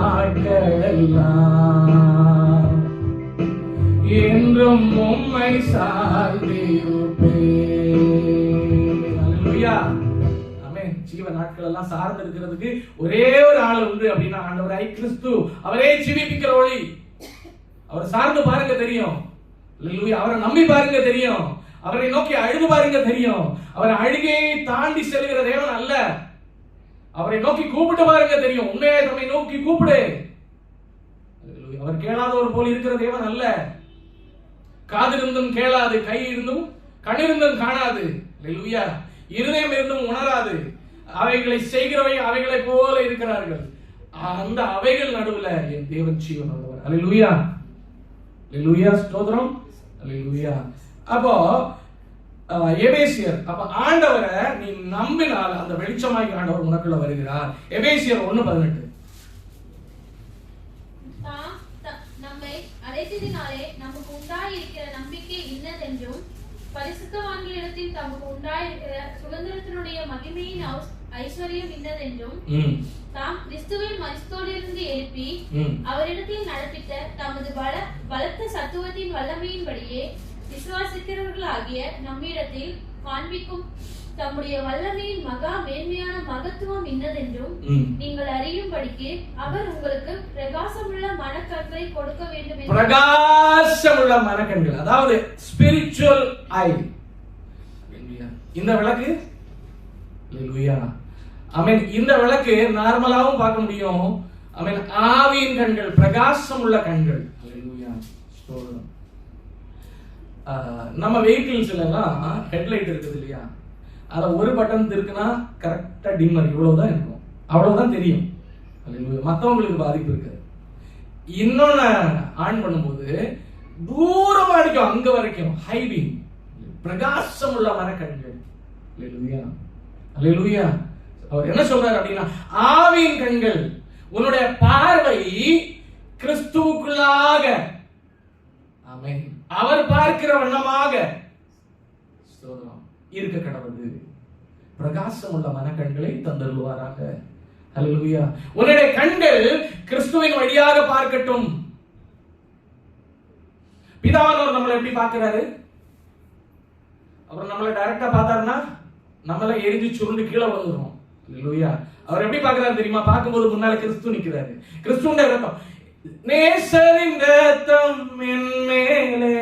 என்றும் உம்மை சார்ந்திருப்பேன். அல்லேலூயா. ஆமென். ஜீவ நாட்கள் எல்லாம் சார்ந்து இருக்கிறதுக்கு ஒரே ஒரு ஆள் உண்டு அப்படின்னா ஆண்டவராய் கிறிஸ்து. அவரே ஜீவிப்பிக்கிற ஒளி. அவரை சார்ந்து பாருங்க தெரியும். அல்லேலூயா. அவரை நம்பி பாருங்க தெரியும். அவரை நோக்கி அழுது பாருங்க தெரியும். அவர் அழுகையை தாண்டி செல்கிற தேவன் அல்ல. அவரை நோக்கி கூப்பிட்டு பாருங்க தெரியும். உண்மையை தம்மை நோக்கி கூப்பிடு. அவர் கேளாதவர் போல் இருக்கிற தேவன் அல்ல. காதிருந்தும் கேளாது, கை இருந்தும் கண்ணிருந்தும் காணாது, அல்லேலூயா, இருதயம் இருந்தும் உணராது, அவைகளை செய்கிறவை அவைகளை போல இருக்கிறார்கள். அந்த அவைகள் நடுவுல என் தேவன் ஜீவன் உள்ளவர். அல்லேலூயா, அல்லேலூயா, ஸ்தோத்திரம், அல்லேலூயா. அப்போ எபேசியர், அப்ப ஆண்டவரை நீ நம்பினால் அந்த வெளிச்சமாகி ஆண்டவர் உனக்குள்ள வருகிறார். எபேசியர் 1:18. நம்மை அழைத்ததினாலே நமக்கு உண்டாயிருக்கிற நம்பிக்கை இன்னதென்றும் பரிசுத்தவான்களிடத்தில் தமக்கு உண்டாயிருக்கிற சுதந்திரத்தினுடைய மகிமையின் ஐஸ்வர்யம் இன்னதென்றும் தாம் கிறிஸ்துவின் மரித்தோரிலிருந்து எழுப்பி அவரிடத்தில் நடப்பித்த தமது பலத்த சத்துவத்தின் வல்லமையின்படியே விசுவாசிக்கிறவர்களாகிய நம்மிடத்தில் காண்பிக்கும் தம்முடைய வல்லமையின் மகா மேன்மையான மகத்துவம் இன்னதென்றும் நீங்கள் அறியும்படிக்கு அவர் உங்களுக்கு பிரகாசமுள்ள மனக்கண்களை கொடுக்க வேண்டும். பிரகாசமுள்ள மனக்கண்கள், அதாவது ஸ்பிரிச்சுவல் ஐ. இந்த விளக்கு, அல்லேலூயா, ஆமென். இந்த விளக்கு நார்மலாவும் பார்க்க முடியும். ஆமென். ஆவியின் கண்கள், பிரகாசம் உள்ள கண்கள். அல்லேலூயா, ஸ்தோத்திரம். நம்ம வெஹிக்கிள்ஸ்ல எல்லாம் ஹெட்லைட் இருக்குது இல்லையா, அத ஒரு பட்டன் திருக்குனா கரெக்டா டிம்மர் இவ்வளவுதான் இருக்கும், அவ்வளவுதான் தெரியும். அல்லேலூயா. மத்தவங்களுக்கு பாதிப்பு இருக்காது. இன்னொன்னு ஆன் பண்ணும்போது தூரமா அடிக்கும், அங்க வரைக்கும் ஹை பீம், பிரகாசம் உள்ள மனக்கண்கள். அல்லேலூயா, அல்லேலூயா. அவர் என்ன சொல்றாரு அப்படின்னா, ஆவியின் கண்கள், உன்னுடைய பார்வை கிறிஸ்துவுக்குள்ளாக, ஆமென், அவர் பார்க்கிற வண்ணமாக இருக்க கடவுது. பிரகாசம் உள்ள மனக்கண்களை தந்தருவாராக. அல்லேலூயா. உன்னுடைய கண்கள் கிறிஸ்துவின் வழியாக பார்க்கட்டும். பிதாவானவர் நம்மளை எப்படி பார்க்கிறாரு? அவர் நம்மளை டைரக்டா பார்த்தாருன்னா நம்மள எரிஞ்சு சுருண்டு கீழே வந்துரும். அல்லேலூயா. அவர் எப்படி பார்க்கிறாரு தெரியுமா? பார்க்கும்போது முன்னால கிறிஸ்து நிக்கிறாரு. கிறிஸ்துவின் ரத்தம், நேசரின் ரத்தம் என் மேலே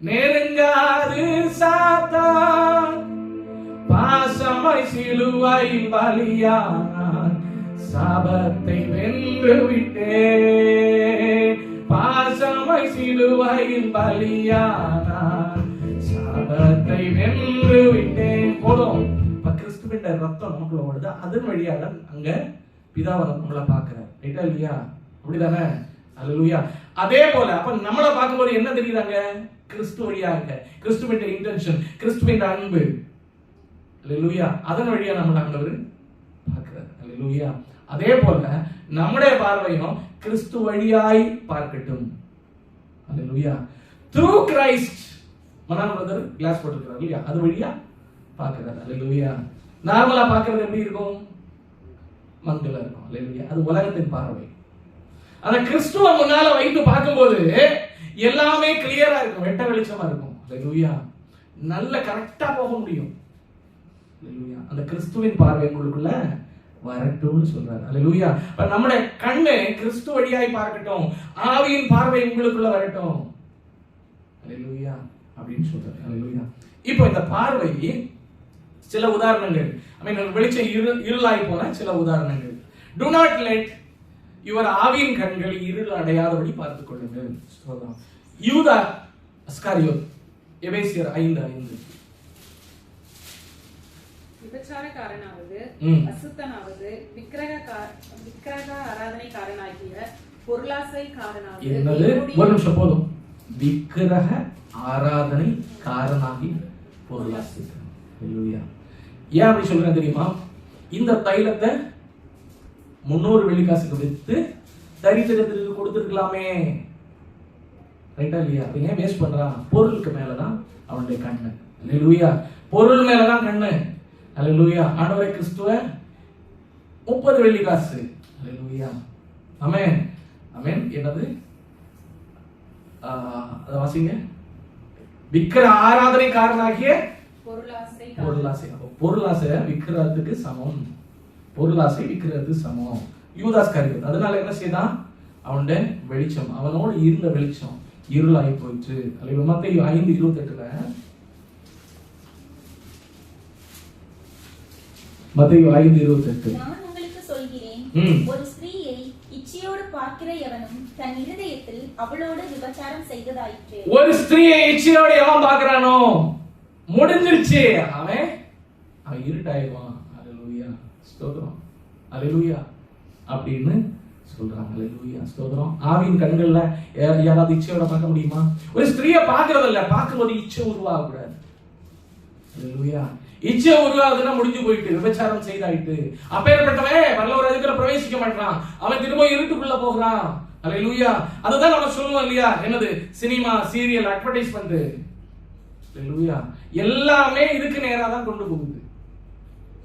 நெருங்காது சாத்தான், பாசமாய் சிலுவையில் பலியானான், சாபத்தை வென்று விட்டேன். பாசமாய் சிலுவையில் பலியானான், சாபத்தை வென்று விட்டேன். போதும். இப்ப கிறிஸ்துவின் ரத்தம் நமக்குள்ள ஓடுது, அதன் வழியாக அங்க பிதாவை நம்மளை பார்க்கிறார். ரைட்டா இல்லையா? அப்படிதானே? அல்லேலூயா. அதே போல அப்ப நம்மளை பார்க்கும்போது என்ன தெரியுதாங்க? கிறிஸ்து வழியாக, கிறிஸ்துவின் இன்டென்ஷன், கிறிஸ்துவின் அன்பு. அல்லேலூயா. அதன் வழியா நம்மளை ஆண்டவர் பார்க்கிறார். அல்லேலூயா. அதே போல நம்முடைய பார்வையும் கிறிஸ்து வழியாய் பார்க்கட்டும். அல்லேலூயா. Through Christ. மனான் பிரதர் கிளாஸ் போட்டுக்கிறார் இல்லையா, அது வழியா பார்க்கிறார். அல்லேலூயா. நார்மலா பார்க்கிறது எப்படி இருக்கும்? மங்களா இருக்கும். அல்லேலூயா. அது உலகத்தின் பார்வை. அந்த கிறிஸ்துவ முன்னால வைத்து பார்க்கும்போது எல்லாமே கிளியரா இருக்கும், வெட்ட வெளிச்சமா இருக்கும். அல்லேலூயா. நல்ல கரெக்டா போக முடியும். அல்லேலூயா. அந்த கிறிஸ்துவின் பார்வை உங்களுக்குள்ள வரட்டும்னு சொல்றாரு. அல்லேலூயா. அப்ப நம்முடைய கண்ணு கிறிஸ்து வழியாய் பார்க்கட்டும், ஆவியின் பார்வை உங்களுக்குள்ள வரட்டும். அல்லேலூயா அப்படின்னு சொல்றாரு. அல்லேலூயா. இப்போ இந்த பார்வை சில உதாரணங்கள், வெளிச்சம் இருளாய் போன சில உதாரணங்கள். Do not let இவர் ஆவியின் கண்களை இருள் அடையாதபடி பார்த்துக் கொள்ளுங்கள். யூதா இஸ்காரியோத், எபேசியர் 5:5. விபச்சாரக்காரனாவது அசுத்தனாவது விக்கிரக ஆராதனைக்காரனாகிய பொருளாசைக்காரனாவது. என்னது? ஒரு நிமிஷம் போதும். விக்கிரக ஆராதனைக்காரனாகி பொருளாசைக்காரன். ஹல்லேலூயா. ஏன் அப்படி சொல்றேன் தெரியுமா? இந்த தைலத்தை 300 வெள்ளிக்காசுக்கு வித்து தரித்திரத்திற்கு கொடுத்திருக்கலாமே. ரைட்டா இல்லையா? அப்ப ஏன் வேஸ்ட் பண்றான்? பொருளுக்கு மேலதான் அவனுடைய கண்ணு. ஹல்லேலூயா. பொருள் மேலதான் கண்ணு. ஹல்லேலூயா. ஆண்டவரே கிறிஸ்துவ 30 வெள்ளிக்காசு. ஹல்லேலூயா. ஆமென். ஆமென். என்னது? அத வாசிங்க. விக்கிர ஆராதனைக்காரனாகிய பொருளாசை. பொருளாசை விக்கிரத்துக்கு சமம். பொருளாசை விக்கிரத்துக்கு சமம். யூதாஸ் காரியத். அதனால என்ன செய்தான்? அவனுடைய வெளிச்சம், அவனோடு இருந்த வெளிச்சம் இருளாகி போயிற்று. அல்லது மத்தேயு 5:28 மத்தேயு 5:28 நான் உங்களுக்கு சொல்கிறேன், ஒரு ஸ்திரீயை இச்சையோடு பார்க்கிற எவனும் தன் இருதயத்தில் அவளோடு விபச்சாரம் செய்ததாயிற்று. ஒரு ஸ்திரீயை இச்சையோடு எவன் பார்க்கறானோ முடிஞ்சிருச்சு, அவன் இருட்டாயிடுவான். அல்லேலூயா. ஸ்தோத்திரம். அல்லேலூயா அப்படின்னு சொல்றாங்க. அல்லேலூயா. ஸ்தோத்திரம். ஆவியின் கண்கள்ல யாராவது இச்சையோட பார்க்க முடியுமா? ஒரு ஸ்திரீயை பார்க்கறது இல்ல, பார்க்கும்போது இச்சை உருவாக கூடாது. அல்லேலூயா. இச்சை உருவாகுதுன்னா முடிஞ்சு போயிட்டு, விபச்சாரம் செய்தாயிட்டு. அப்பேற்பட்டவன் பரலோக ராஜ்யத்துல பிரவேசிக்க மாட்டான். அவன் திரும்ப இருட்டுக்குள்ள போகிறான். அல்லேலூயா. அதுதான் நம்ம சொல்லுவோம் இல்லையா? என்னது? Cinema, serial, advertisement. அல்லேலூயா. எல்லாமே இதுக்கு நேரா தான் கொண்டு போகுது.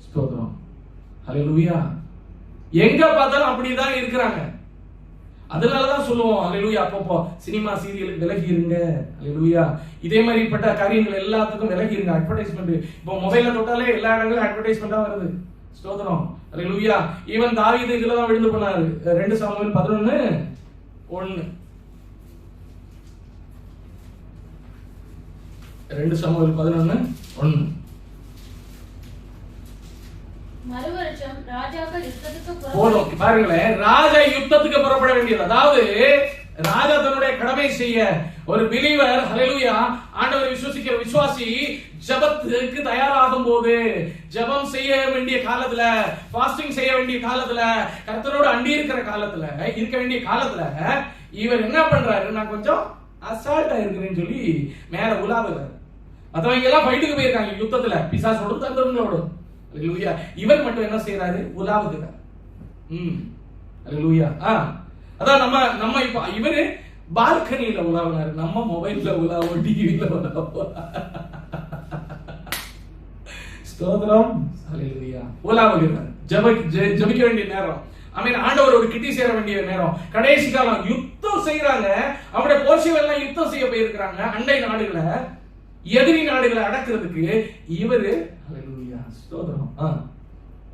ஸ்தோத்திரம். அல்லேலூயா. எங்க பார்த்தாலும் அப்படிதான் இருக்கிறாங்க. அதனாலதான் சொல்லுவோம் அல்லேலூயா, அப்பப்போ சினிமா சீரியலுக்கு விலகி இருங்க. அல்லேலூயா. இதே மாதிரிப்பட்ட காரியங்கள் எல்லாத்துக்கும் விலகி இருங்க. அட்வர்டைஸ்மெண்ட் இப்போ மொபைல்ல தொட்டாலே எல்லா இடங்களும் அட்வர்டைஸ்மெண்டா வருது. ஸ்தோத்திரம். அல்லேலூயா. ஈவன் தாவீது இதுலதான் விழுந்து போனாரு. 2 சாமுவேல் 11:1. 2 சாமுவேல் 11:1. மறுவருஷம் ராஜாக்கள் யுத்தத்துக்கு போதும். பாருங்களேன், ராஜா யுத்தத்துக்கு புறப்பட வேண்டியது. அதாவது ராஜா தன்னுடைய கடமை செய்ய ஒரு பிலீவர், ஹல்லேலூயா, ஆண்டவரை விசுவாசிக்கிற விசுவாசி ஜெபத்துக்கு தயாராகும் போது, ஜெபம் செய்ய வேண்டிய காலத்துல, ஃபாஸ்டிங் செய்ய வேண்டிய காலத்துல, கர்த்தரோடு அண்டி இருக்கிற காலத்துல, இருக்க வேண்டிய காலத்துல இவர் என்ன பண்றாரு? நான் கொஞ்சம் அசால்ட்டா இருக்கிறேன்னு சொல்லி மேல உலாவுறாரு. மத்தவங்க எல்லாம் ஃபைட்டுக்கு போயிருக்காங்க யுத்தத்துல, பிசாசோடும் தந்தரோடும். அல்லேலூயா. இவர் மட்டும் என்ன செய்யறாரு? உலாவுகிறார். அல்லேலூயா. அதான் நம்ம இப்ப இவரு பால்கனியில உலாவுனாரு, நம்ம மொபைல்ல உலாவோம், டிவில உலாவோம். ஸ்தோத்திரம். அல்லேலூயா. உலாவுகிறார். ஜெபிக்க வேண்டிய நேரம். ஆண்டவரோட கிட்டி சேர வேண்டிய நேரம். கடைசி காலம் யுத்தம் செய்யறாங்க. அவருடைய போர்ஷிகள் எல்லாம் யுத்தம் செய்ய போயிருக்கிறாங்க. அண்டை நாடுகளை, எதிரி நாடுகளை அடக்கிறதுக்கு இவரு. அல்லேலூயா. ஸ்தோத்திரம்.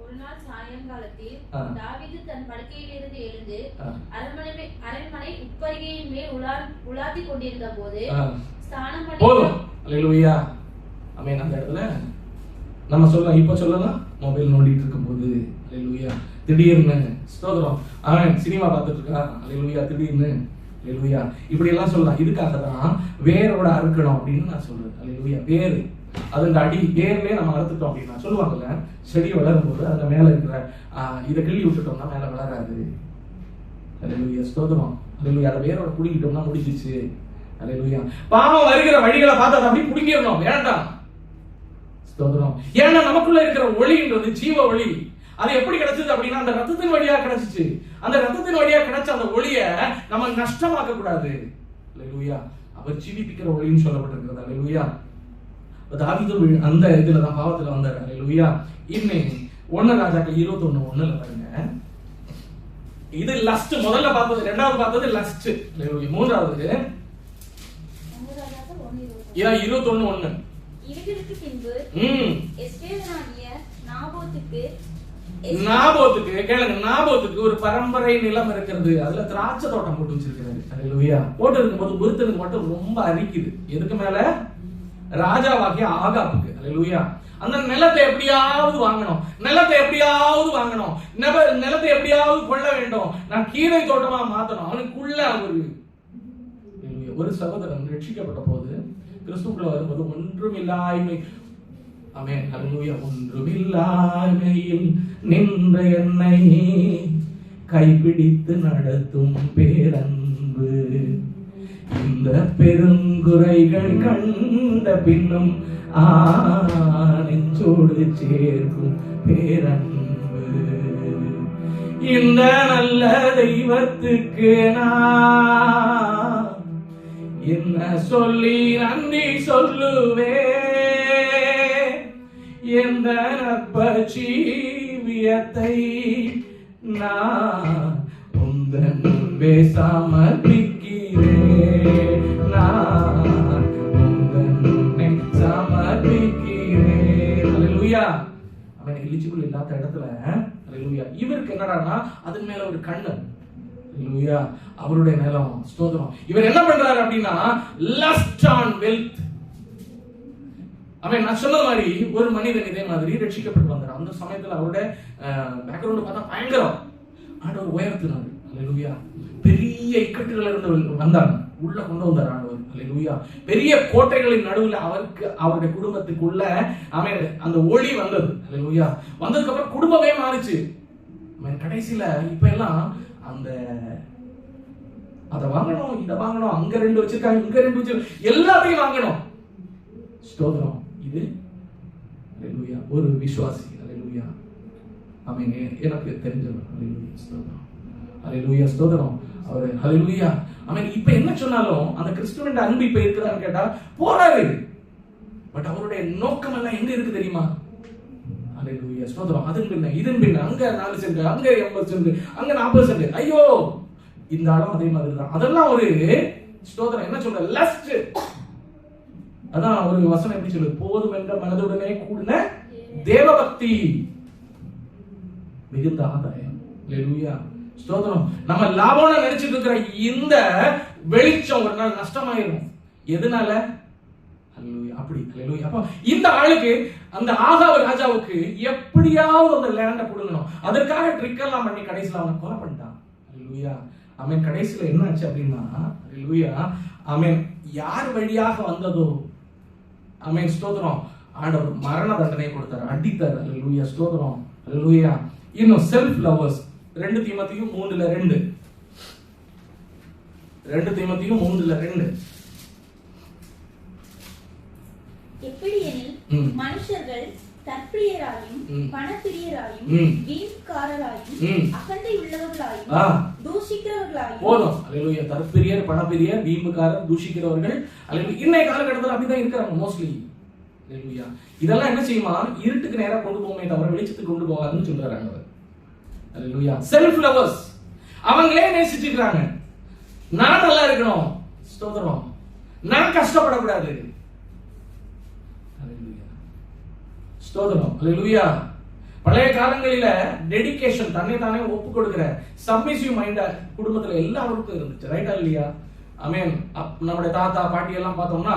ஒரு நாள் சாயங்காலத்தில் தாவீது தன் படுக்கையிலிருந்து எழுந்து அரண்மனை உட்பரிகையின் மேல் உலாத்திக் கொண்டிருந்த போது ஸ்நானம் பண்ணி. போதும். அல்லேலூயா. ஆமென். அந்த இடத்துல நம்ம சொல்லலாம், இப்ப சொல்லலாம், மொபைல் நோண்டிட்டு இருக்கும் போது. அல்லேலூயா. திடீர்னு. ஸ்தோத்திரம். அவன் சினிமா பார்த்துட்டு இருக்கா. அல்லேலூயா. திடீர்னு. அல்லேலூயா. இப்படி எல்லாம் சொல்லலாம். இதுக்காக தான் வேரோட அறுக்கணும் அப்படின்னு நான் சொல்றேன். அல்லேலூயா. வேறு அதோட அடி வேர்லயே நம்ம அறுத்துட்டோம் அப்படின்னா சொல்லுவாங்கல்ல, செடி வளரும் போது அதுல மேல இருக்கிற இதை கிள்ளி விட்டுட்டோம்னா மேல வளராது. அல்லேலூயா. ஸ்தோத்திரம். அல்லேலூயா. அதை வேரோட புடிக்கிட்டோம்னா முடிஞ்சிச்சு. அல்லேலூயா. பாவம் வருகிற வழிகளை பார்த்து அதை அப்படி புடிங்கிடணும், வேண்டாம். ஸ்தோத்திரம். ஏன்னா நமக்குள்ள இருக்கிற ஒளின்றது ஜீவ ஒளி. அது எப்படி கிடைச்சது அப்படின்னா அந்த ரத்தத்தின் வழியா கிடைச்சிச்சு. அந்த ரத்தத்தின் வழியா கிடைச்ச அந்த ஒளிய நம்ம நஷ்டமாக்க கூடாது. அல்லேலூயா. அவர் ஜீவிப்பிக்கிற ஒளின்னு சொல்லப்பட்டிருக்கிறது. அல்லேலூயா. தாவீது அந்த இதுலதான் பாவத்துல வந்தார். அல்லேலூயா. இன்னும் 1 ராஜாக்கள் 21:1 பாருங்க. இது லஸ்ட். முதல்ல பார்த்தது, இரண்டாவது பார்த்தது லஸ்ட். அல்லேலூயா. மூன்றாவது 21:1. இதற்கு பின்பு எஸ்தேராகிய நாபோத்துக்கு கேளுங்க, நாபோத்துக்கு ஒரு பரம்பரை நிலம் இருக்கிறது. அதுல திராட்சை தோட்டம் போட்டு வச்சிருக்காரு. அல்லேலூயா. போட்டு இருக்கும்போது ஒருத்தனுக்கு மட்டும் ரொம்ப அரிக்குது. எதுக்கு மேல? ராஜாவாகிய ஆகாப்புக்கு. அல்லேலூயா. அந்த நிலத்தை எப்படியாவது வாங்கணும், நிலத்தை எப்படியாவது வாங்கணும், நிலத்தை எப்படியாவது கொள்ள வேண்டும், நான் கீரை தோட்டமா மாத்தணும். அவனுக்குள்ள ஒரு சகோதரன் ரட்சிக்கப்பட்ட போது கிறிஸ்துவுக்குள்ள வரும்போது ஒன்றுமில்லாய்மை, ஆமென் ஹல்லேலூயா, ஒன்றுமில்லாய்மையில் நின்ற என்னை கைப்பிடித்து நடத்தும் பேரன்பு, இந்த பெருங்குறைகள் கண்ட பின்னும் நெஞ்சோடு சேர்க்கும் பேரன்பு, இந்த நல்ல தெய்வத்துக்கு நான் என்ன சொல்லி நன்றி சொல்லுவே, எந்த நற்பஜீவியத்தை நான் உந்தன் முன்பே சமர்ப்பிக்கிறேன், நான் உந்தன் முன்னே சமர்ப்பிக்கிறேன். ஹல்லேலூயா. அவன் எலிஜிபிள் இல்லாத இடத்துல ஹல்லேலூயா இவருக்கு என்னடான்னா அதன் மேல ஒரு கண்ணு, ஹல்லேலூயா அவருடைய நிலம், ஸ்தோத்திரம். இவர் என்ன பண்றாரு அப்படின்னா லஸ்ட் ஆன் வெல்த். அவன் நான் சொன்ன மாதிரி ஒரு மனிதன் இதே மாதிரி ரட்சிக்கப்பட்டு வந்தார். அந்த சமயத்துல அவருடைய பேக்ரவுண்ட் பார்த்தா பயங்கரம். ஆண்டவர் உயர்த்தினார், ஹல்லேலூயா. பெரிய இக்கட்டுகள் இருந்து வந்தாங்க, உள்ள கொண்டு வந்தார் ஆண்டவர், ஹல்லேலூயா. பெரிய கோட்டைகளின் நடுவில் அவருக்கு அவருடைய குடும்பத்துக்குள்ள அவன் அந்த ஒளி வந்தது, ஹல்லேலூயா. வந்ததுக்கு அப்புறம் குடும்பமே மாறிச்சு. அவன் கடைசியில இப்ப எல்லாம் அந்த அதை வாங்கணும், இதை வாங்கணும், அங்க 2 வச்சிருக்காங்க, இங்க 2 வச்சிருக்காங்க, எல்லாத்தையும் வாங்கணும். ஸ்தோத்திரம். இது ஹல்லேலூயா ஒரு விசுவாசி, ஹல்லேலூயா. ஆமென். எனக்கு தெரிஞ்சவர், ஹல்லேலூயா ஸ்தோத்திரம், ஹல்லேலூயா ஸ்தோத்திரம். அவர் ஹல்லேலூயா. ஆமென். இப்ப என்ன சொன்னாலும் அந்த கிறிஸ்துவின் அன்பு இப்ப இருக்குதான்னு கேட்டா போறாரு. பட் அவருடைய நோக்கம் எல்லாம் எங்க இருக்கு தெரியுமா? ஹல்லேலூயா ஸ்தோத்திரம். அதன் பின்ன இதன் பின்ன அங்க 4 சென்ட், அங்க 80 சென்ட், அங்க 40 சென்ட். ஐயோ இந்த ஆளும் அதே மாதிரி தான். அதெல்லாம் ஒரு ஸ்தோத்திரம். என்ன சொல்ற லஸ்ட். அதான் ஒரு வசனம் எப்படி சொல்லுது, போதும் என்ற மனதுடனே கூடின தேவபக்தி மிகுந்த ஆதாயம். ஹல்லேலூயா ஸ்தோத்திரம். நம்ம லாபம்னு நினைச்சிட்டு இருக்கிற இந்த வெளிச்சம் ஒரு நாள் நஷ்டமாயிரும். எதனால? ஹல்லேலூயா. அப்படி ஹல்லேலூயா. அப்ப இந்த ஆளுக்கு அந்த ஆகாப் ராஜாவுக்கு எப்படியாவது அந்த லேண்ட கொடுக்கணும். அதற்காக ட்ரிக் எல்லாம் பண்ணி கடைசில அவனை கொலை பண்ணிட்டான். ஹல்லேலூயா. ஆமென். கடைசில என்ன ஆச்சு அப்படின்னா ஹல்லேலூயா ஆமென் யார் வழியாக வந்ததோ ஆமென் ஸ்தோத்திரம் ஆண்டவர் மரண தண்டனை கொடுத்தார், அடித்தார். ஹல்லேலூயா ஸ்தோத்திரம். ஹல்லேலூயா. இன்னும் செல்ஃப் லவர்ஸ் 2 தீமோத்தேயு 3:2 2 தீமோத்தேயு 3:2 எப்படியெனில் மனுஷர்கள் தற்பிரியராயும் பணப்பிரியராயும் வீண்காரராயும் அகந்தை உள்ளவர்களாயும் தூஷிக்கிறவர்களாயும். போதும். ஹல்லேலூயா. தற்பிரியர், பணப்பிரியர், வீம்புக்காரர், தூஷிக்கிறவர்கள். ஹல்லேலூயா. இன்னைய காலகட்டத்தில் அப்படிதான் இருக்கிறாங்க மோஸ்ட்லி. ஹல்லேலூயா. இதெல்லாம் என்ன செய்யுமா? இருட்டுக்கு நேரா கொண்டு போகுமே தவிர வெளிச்சத்துக்கு கொண்டு போகாதுன்னு சொல்றாங்க. ஹல்லேலூயா. Self lovers. அவங்களே நேசிச்சுக்கிறாங்க. நான் நல்லா இருக்கணும், ஸ்தோத்திரம், நான் கஷ்டப்படக்கூடாது. ஸ்தோத்திரம். ஹல்லேலூயா. பழைய காலங்களில டெடிகேஷன், தன்னை தானே ஒப்பு கொடுக்கிற சப்மிசிவ் மைண்ட் குடும்பத்துல எல்லாருக்கும் இருந்துச்சு. ரைட்டா இல்லையா? ஆமென். நம்முடைய தாத்தா பாட்டி எல்லாம் பார்த்தோம்னா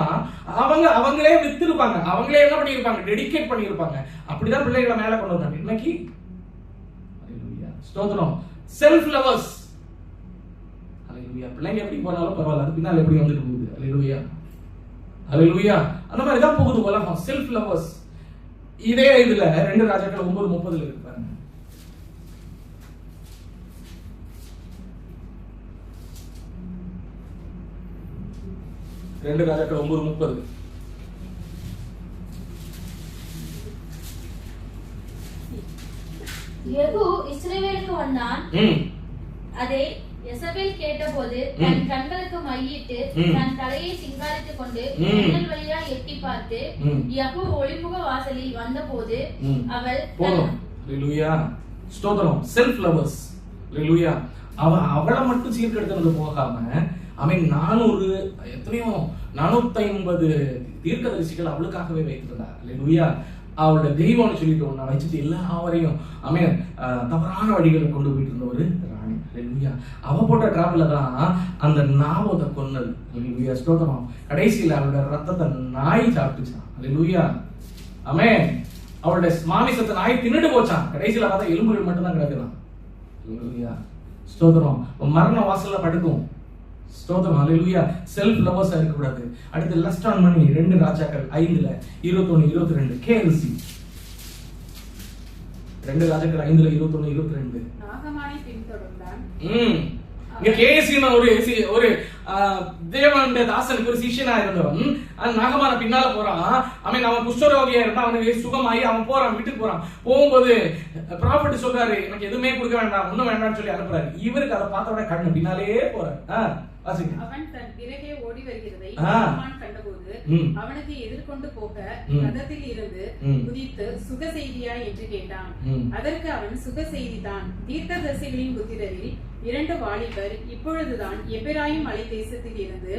அவங்களே வித்திருப்பாங்க, அவங்களே என்ன பண்ணிருப்பாங்க, டெடிகேட் பண்ணிருப்பாங்க. அப்படிதான் பிள்ளைகளை மேல கொண்டு வந்தாங்க. இன்னைக்கு ஹல்லேலூயா ஸ்தோத்திரம் செல்ஃப் லவர்ஸ். ஹல்லேலூயா. பிள்ளைங்க எப்படி போனாலும் பரவாயில்ல, அது பின்னால எப்படி வந்துட்டு போகுது. ஹல்லேலூயா. ஹல்லேலூயா. அந்த மாதிரி தான் போகுது உலகம். Self lovers. இதே இதுல 2 ராஜாக்கள் 9:30 இருக்கு பாருங்க. 2 ராஜாக்கள் 9:30. யெகூ இஸ்ரவேலுக்கு வந்தான். அதை யெசபேல் கேட்டபோது தன் கண்களுக்கு மையிட்டு தன் தலையை சிங்காரித்துக் கொண்டு ஜன்னல் வழியா எட்டி பார்த்து யெகூ ஒளிமுக வாசலில் வந்தபோது அவள் ஹல்லேலூயா ஸ்தோத்திரம் செல்ஃப் லவர்ஸ். ஹல்லேலூயா. அவளை மட்டும் சீர்கெடுத்துறது போகாம அவன் 450 தீர்க்கதரிசிகள் அவளுக்காகவே வைத்திருந்தார். ஹல்லேலூயா. அவளுடைய தெய்வம்னு சொல்லிட்டு ஒண்ணு வச்சுட்டு எல்லாரையும் அவன் தவறான வழிகளை கொண்டு போயிட்டு இருந்த ஒரு ராணி. ஹல்லேலூயா. அவ போட்ட டிராப்ல தான் அந்த நாவோத கொன்னது. ஹல்லேலூயா ஸ்தோத்திரம். கடைசியில அவளுடைய ரத்தத்தை நாய் சாப்பிட்டுச்சான். ஹல்லேலூயா. ஆமென். அவளுடைய மாமிசத்தை நாய் தின்னுட்டு போச்சான். கடைசியில பார்த்தா எலும்புகள் மட்டும் தான் கிடக்குதான். ஹalleluya ஸ்தோத்திரம். மரண வாசல்ல படுக்கும். ஸ்தோத்திரம். ஹalleluya செல்ஃப் லவர்ஸா இருக்க கூடாது. அடுத்து லஸ்ட் ஆன் மணி 2 ராஜாக்கள் 5ல 21 22 கேஎல்சி 2 ராஜாக்கள் 5ல 21 22 நாகமானை பின்தொடர்ந்தான். இங்க கேஎஸ்சி ஒரு தேவனுடைய தாசனுக்கு ஒரு சிஷ்யனா இருந்தவன் நாகமான பின்னால போறான். அவன் குஷ்டரோகியா இருந்தா அவனுக்கு சுகமாயி அவன் போறான், வீட்டுக்கு போறான். போகும்போது ப்ராஃபட் சொல்றாரு எனக்கு எதுவுமே கொடுக்க வேண்டாம், ஒண்ணும் வேண்டாம்னு சொல்லி அனுப்புறாரு. இவருக்கு அதை பார்த்த உடனே கண்ணு பின்னாலே போறாரு. அவன் தன் பிறகே ஓடி வருகிறதை நாகமான் கண்டபோது அவனுக்கு எதிர்கொண்டு போக ரதத்தில் இருந்து குதித்து சுக செய்தியா என்று கேட்டான். அதற்கு அவன் சுக செய்திதான், தீர்க்கதரிசிகளின் புத்திரரில் 2 வாலிபர் இப்பொழுதுதான் எபிராயிம் மலை தேசத்தில் இருந்து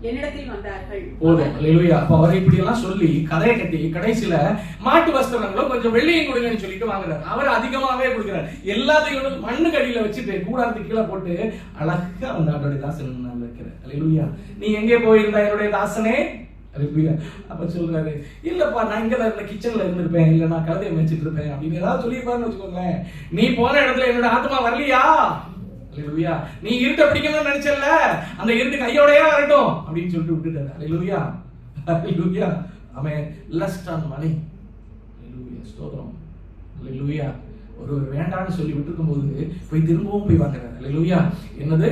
என்னிடத்தில் வந்தார்கள். அவரை இப்படி எல்லாம் சொல்லி கதையை கட்டி கடைசியில மாட்டு வஸ்திரங்களும் கொஞ்சம் வெள்ளியும் கொடுங்கன்னு சொல்லிட்டு வாங்குறாரு. அவர் அதிகமாவே கொடுக்கிறார். எல்லாத்தையும் மண்ணு கடியில வச்சுட்டு கூடாரத்துக்கு கீழே போட்டு அழகா அந்த அவருடைய தாசன் வைக்கிறார். அல்லேலூயா. நீ எங்கே போயிருந்தா என்னுடைய தாசனே? அப்ப சொல்றாரு இல்லப்பா நான் இங்கதான் இருந்த கிச்சன்ல இருந்திருப்பேன், இல்ல நான் கழுதையை மேய்ச்சிட்டு இருப்பேன் அப்படின்னு ஏதாவது சொல்லியிருப்பாருன்னு வச்சுக்கோங்களேன். நீ போன இடத்துல என்னோட ஆத்மா வரலையா? அல்லேலூயா. நீ இருட்ட பிடிக்கணும்னு நினைச்சல, அந்த இருட்டு கையோடயே வரட்டும் அப்படின்னு சொல்லிட்டு விட்டுட்டாரு. அல்லேலூயா அல்லேலூயா. ஆமென். Lost on money. அல்லேலூயா ஸ்தோத்திரம். அல்லேலூயா. ஒரு வேண்டான்னு சொல்லி விட்டுருக்கும் போது போய் திரும்பவும் போய் வாங்குறாரு. அல்லேலூயா. என்னது?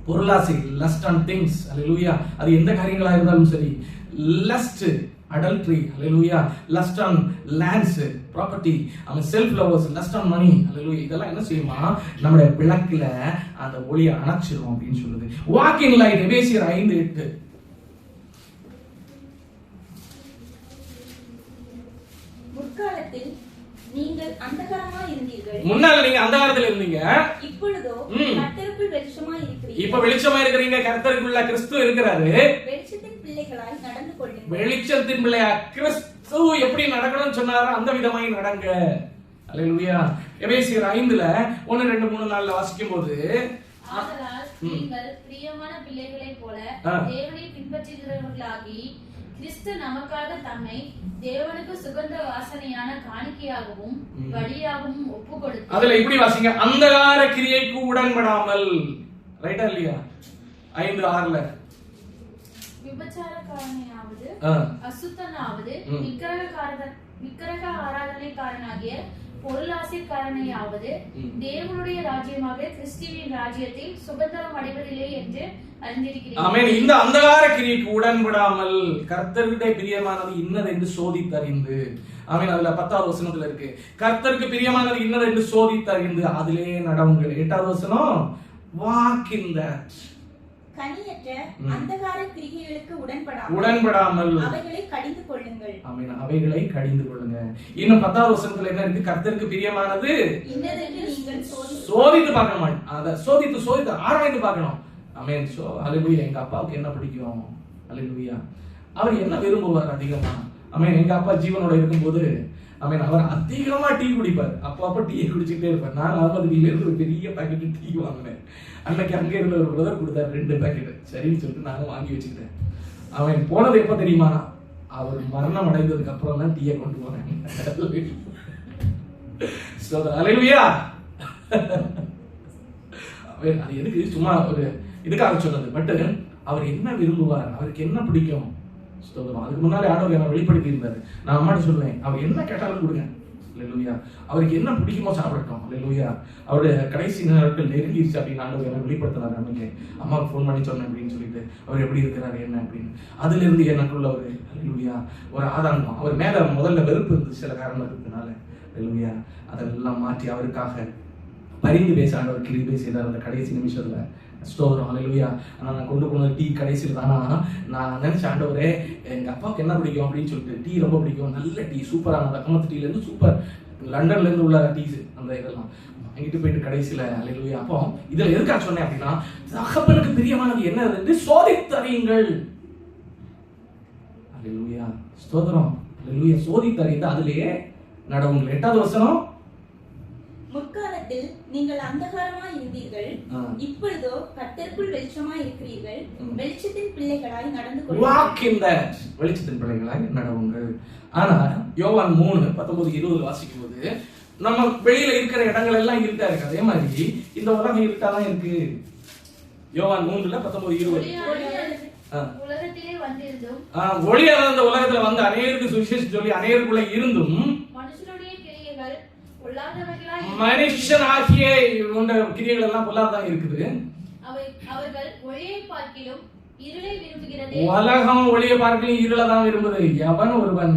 பொருளாசை, லஸ்ட் ஆன் திங்ஸ். அல்லேலூயா. அது எந்த காரியங்களா இருந்தாலும் சரி. Lost, adultery, hallelujah, lust on lands, property, self lovers, lust on money, hallelujah. இதெல்லாம் என்ன செய்யுமா நம்முடைய விளக்குல அந்த ஒளியை அணைச்சிரும் அப்படின்னு சொல்லுது. walk in light, எபேசியர் 5:8. முற்காலத்தில் நீங்கள் அந்தகாரமாய் இருந்தீர்கள். முன்னால நீங்க அந்தகாரத்துல இருந்தீங்க, இப்பொழுதோ கர்த்தருக்குள் வெளிச்சமாய் இருக்கிறீர்கள். இப்ப வெளிச்சமா இருக்கிறீங்க. கர்த்தருக்குள்ள கிறிஸ்து இருக்கிறாரு. வெளிச்சத்தின் பிள்ளைகளாய் நடந்து கொள்ளுங்கள். வெளிச்சத்தின் பிள்ளையா கிறிஸ்து எப்படி நடக்கணும்னு சொன்னாரோ அந்த விதமாய் நடங்க. அல்லேலூயா. எபேசியர் 5ல 1 2 3 4 வாசிக்கும் போது ஆதலால் நீங்கள் பிரியமான பிள்ளைகளைப் போல தேவனை பின்பற்றுகிறவர்களாகி கிறிஸ்து நமக்காக தம்மை தேவனுக்கு சுகந்த வாசனையான காணிக்கையாகவும் பலியாகவும் ஒப்பு கொடுத்தார். அதுல இப்படி வாசிங்க, அந்தகார கிரியைக்கு உடன்படாமல். ரைட்டா இல்லையா? 5:6ல விபச்சாரக்காரனாவது அசுத்தனாவது விக்கிரக ஆராதனைக்காரனாகிய பொருளாசைக்காரனையாவது தேவனுடைய ராஜ்யமாக கிறிஸ்துவின் ராஜ்யத்தில் சுதந்திரம் அடைவதில்லை என்று அறிந்திருக்கிறேன். ஆமென். இந்த அந்தகார கிரியைக்கு உடன்படாமல் கர்த்தருடைய பிரியமானது இன்னது என்று சோதித்தறிந்து. ஆமென். அதுல 10வது வசனத்துல இருக்கு, கர்த்தருக்கு பிரியமானது இன்னது என்று சோதித்தறிந்து அதிலே நடவுங்கள். 8வது வசனம், walk in that. கனியற்ற அந்தகார கிரியைகளுக்கு உடன்படாமல் அவைகளை கடிந்து கொள்ளுங்கள். ஆமென். அவைகளை கடிந்து கொள்ளுங்க. இன்னும் 10வது வசனத்துல என்ன இருக்கு? கர்த்தருக்கு பிரியமானது இன்னதென்று நீங்கள் சோதித்து பார்க்கணும். அத சோதித்து ஆராய்ந்து பார்க்கணும். ஆமென். சோ அல்லேலூயா. எங்க அப்பாவுக்கு என்ன பிடிக்கும்? அல்லேலூயா. அவர் என்ன விரும்புவார் அதிகமா? ஆமென். எங்க அப்பா ஜீவனோட இருக்கும்போது ஆமென் அவர் அதிகமா டீ குடிப்பார். அப்பா டீயை குடிச்சுட்டே இருப்பார். நான் அகமதுல இருந்து ஒரு பெரிய பாக்கெட் டீ வாங்கினேன். அன்னைக்கு அங்க இருந்த ஒரு பிரதர் கொடுத்தாரு 2 பாக்கெட். சரின்னு சொல்லிட்டு நானும் வாங்கி வச்சுக்கிட்டேன். அவன் போனது எப்ப தெரியுமா? அவர் மரணம் அடைந்ததுக்கு அப்புறம் தான் டீயை கொண்டு போனேன். அல்லேலூயா. அது எதுக்கு சும்மா ஒரு இதுக்காக சொன்னது. பட் அவர் என்ன விரும்புவார், அவருக்கு என்ன பிடிக்கும்? அதுக்கு முன்னாடி ஆண்டவர் என்ன வெளிப்படுத்தி இருந்தாரு. நான் அம்மாட்ட சொல்லுவேன், அவர் என்ன கேட்டாலும் கொடுங்க. அல்லேலூயா. அவருக்கு என்ன பிடிக்குமோ சாப்பிடட்டும். அல்லேலூயா. அவருடைய கடைசி நாட்கள் நெருங்கிடுச்சு அப்படின்னு ஆண்டவர் என்ன வெளிப்படுத்தினார். அன்னைக்கு அம்மாவுக்கு ஃபோன் பண்ணி சொன்னேன் அப்படின்னு சொல்லிட்டு அவர் எப்படி இருக்கிறாரு என்ன அப்படின்னு. அதுல இருந்து எனக்குள்ள ஒரு அல்லேலூயா ஒரு ஆதாரம். அவர் மேல முதல்ல வெறுப்பு இருந்துச்சு சில காரணத்தினால. அல்லேலூயா. அதெல்லாம் மாற்றி அவருக்காக பரிந்து பேச ஆண்டவர் கிருபை செய்தார் அந்த கடைசி நிமிஷத்துல. ஸ்தோத்திரம். அல்லேலூயா. ஆனா நான் கொண்டு போனது டீ கடைசியில் தானா நான் நினைச்ச ஆண்டவரே எங்க அப்பாவுக்கு என்ன பிடிக்கும் அப்படின்னு சொல்லிட்டு டீ ரொம்ப பிடிக்கும். நல்ல டீ சூப்பரான அகமத்து டீல இருந்து சூப்பர் லண்டன்ல இருந்து உள்ள டீஸ் அந்த இதெல்லாம் வாங்கிட்டு போயிட்டு கடைசியில அல்லேலூயா. அப்போ இதுல எதுக்காக சொன்னேன் அப்படின்னா தகப்பனுக்கு பிரியமானது என்ன என்று சோதித்தறியுங்கள். அல்லேலூயா. ஸ்தோத்திரம். அல்லேலூயா. சோதித்தறிந்து அதிலேயே நடவுங்கள். 8வது வசனம், முற்காலத்தில் நீங்கள் அந்தகாரமாய் இருந்தீர்கள், இப்பொழுதோ கர்த்தருக்குள் வெளிச்சமாய் இருக்கிறீர்கள். வெளிச்சத்தின் பிள்ளைகளாய் நடந்து கொள்ளுங்கள். walk in that. வெளிச்சத்தின் பிள்ளைகளாய் நடவுங்கள். ஆனா யோவான் 3:19-20 வாசிக்கும் போது நம்ம வெளியில இருக்கிற இடங்கள் எல்லாம் இருட்டா இருக்கு. அதே மாதிரி இந்த உலகம் இருட்டாதான் இருக்கு. யோவான் 3:19-20 உலகத்திலே வந்திருந்தும் ஒளியாக இந்த உலகத்துல வந்து அநேகருக்கு சுவிசேஷம் சொல்லி அநேகருக்குள்ள இருந்தும் மனுஷனுடைய கிரியைகள் பொல்லாதவைகளா மனுஷனாகிய கிரியைகள் எல்லாம் பொல்லாதான் இருக்குது. அவர்கள் ஒளியை பார்க்கிலும் இருளை விரும்புகிறது. உலகம் ஒளியை பார்க்கலும் இருளை தான் விரும்புது. எவன் ஒருவன்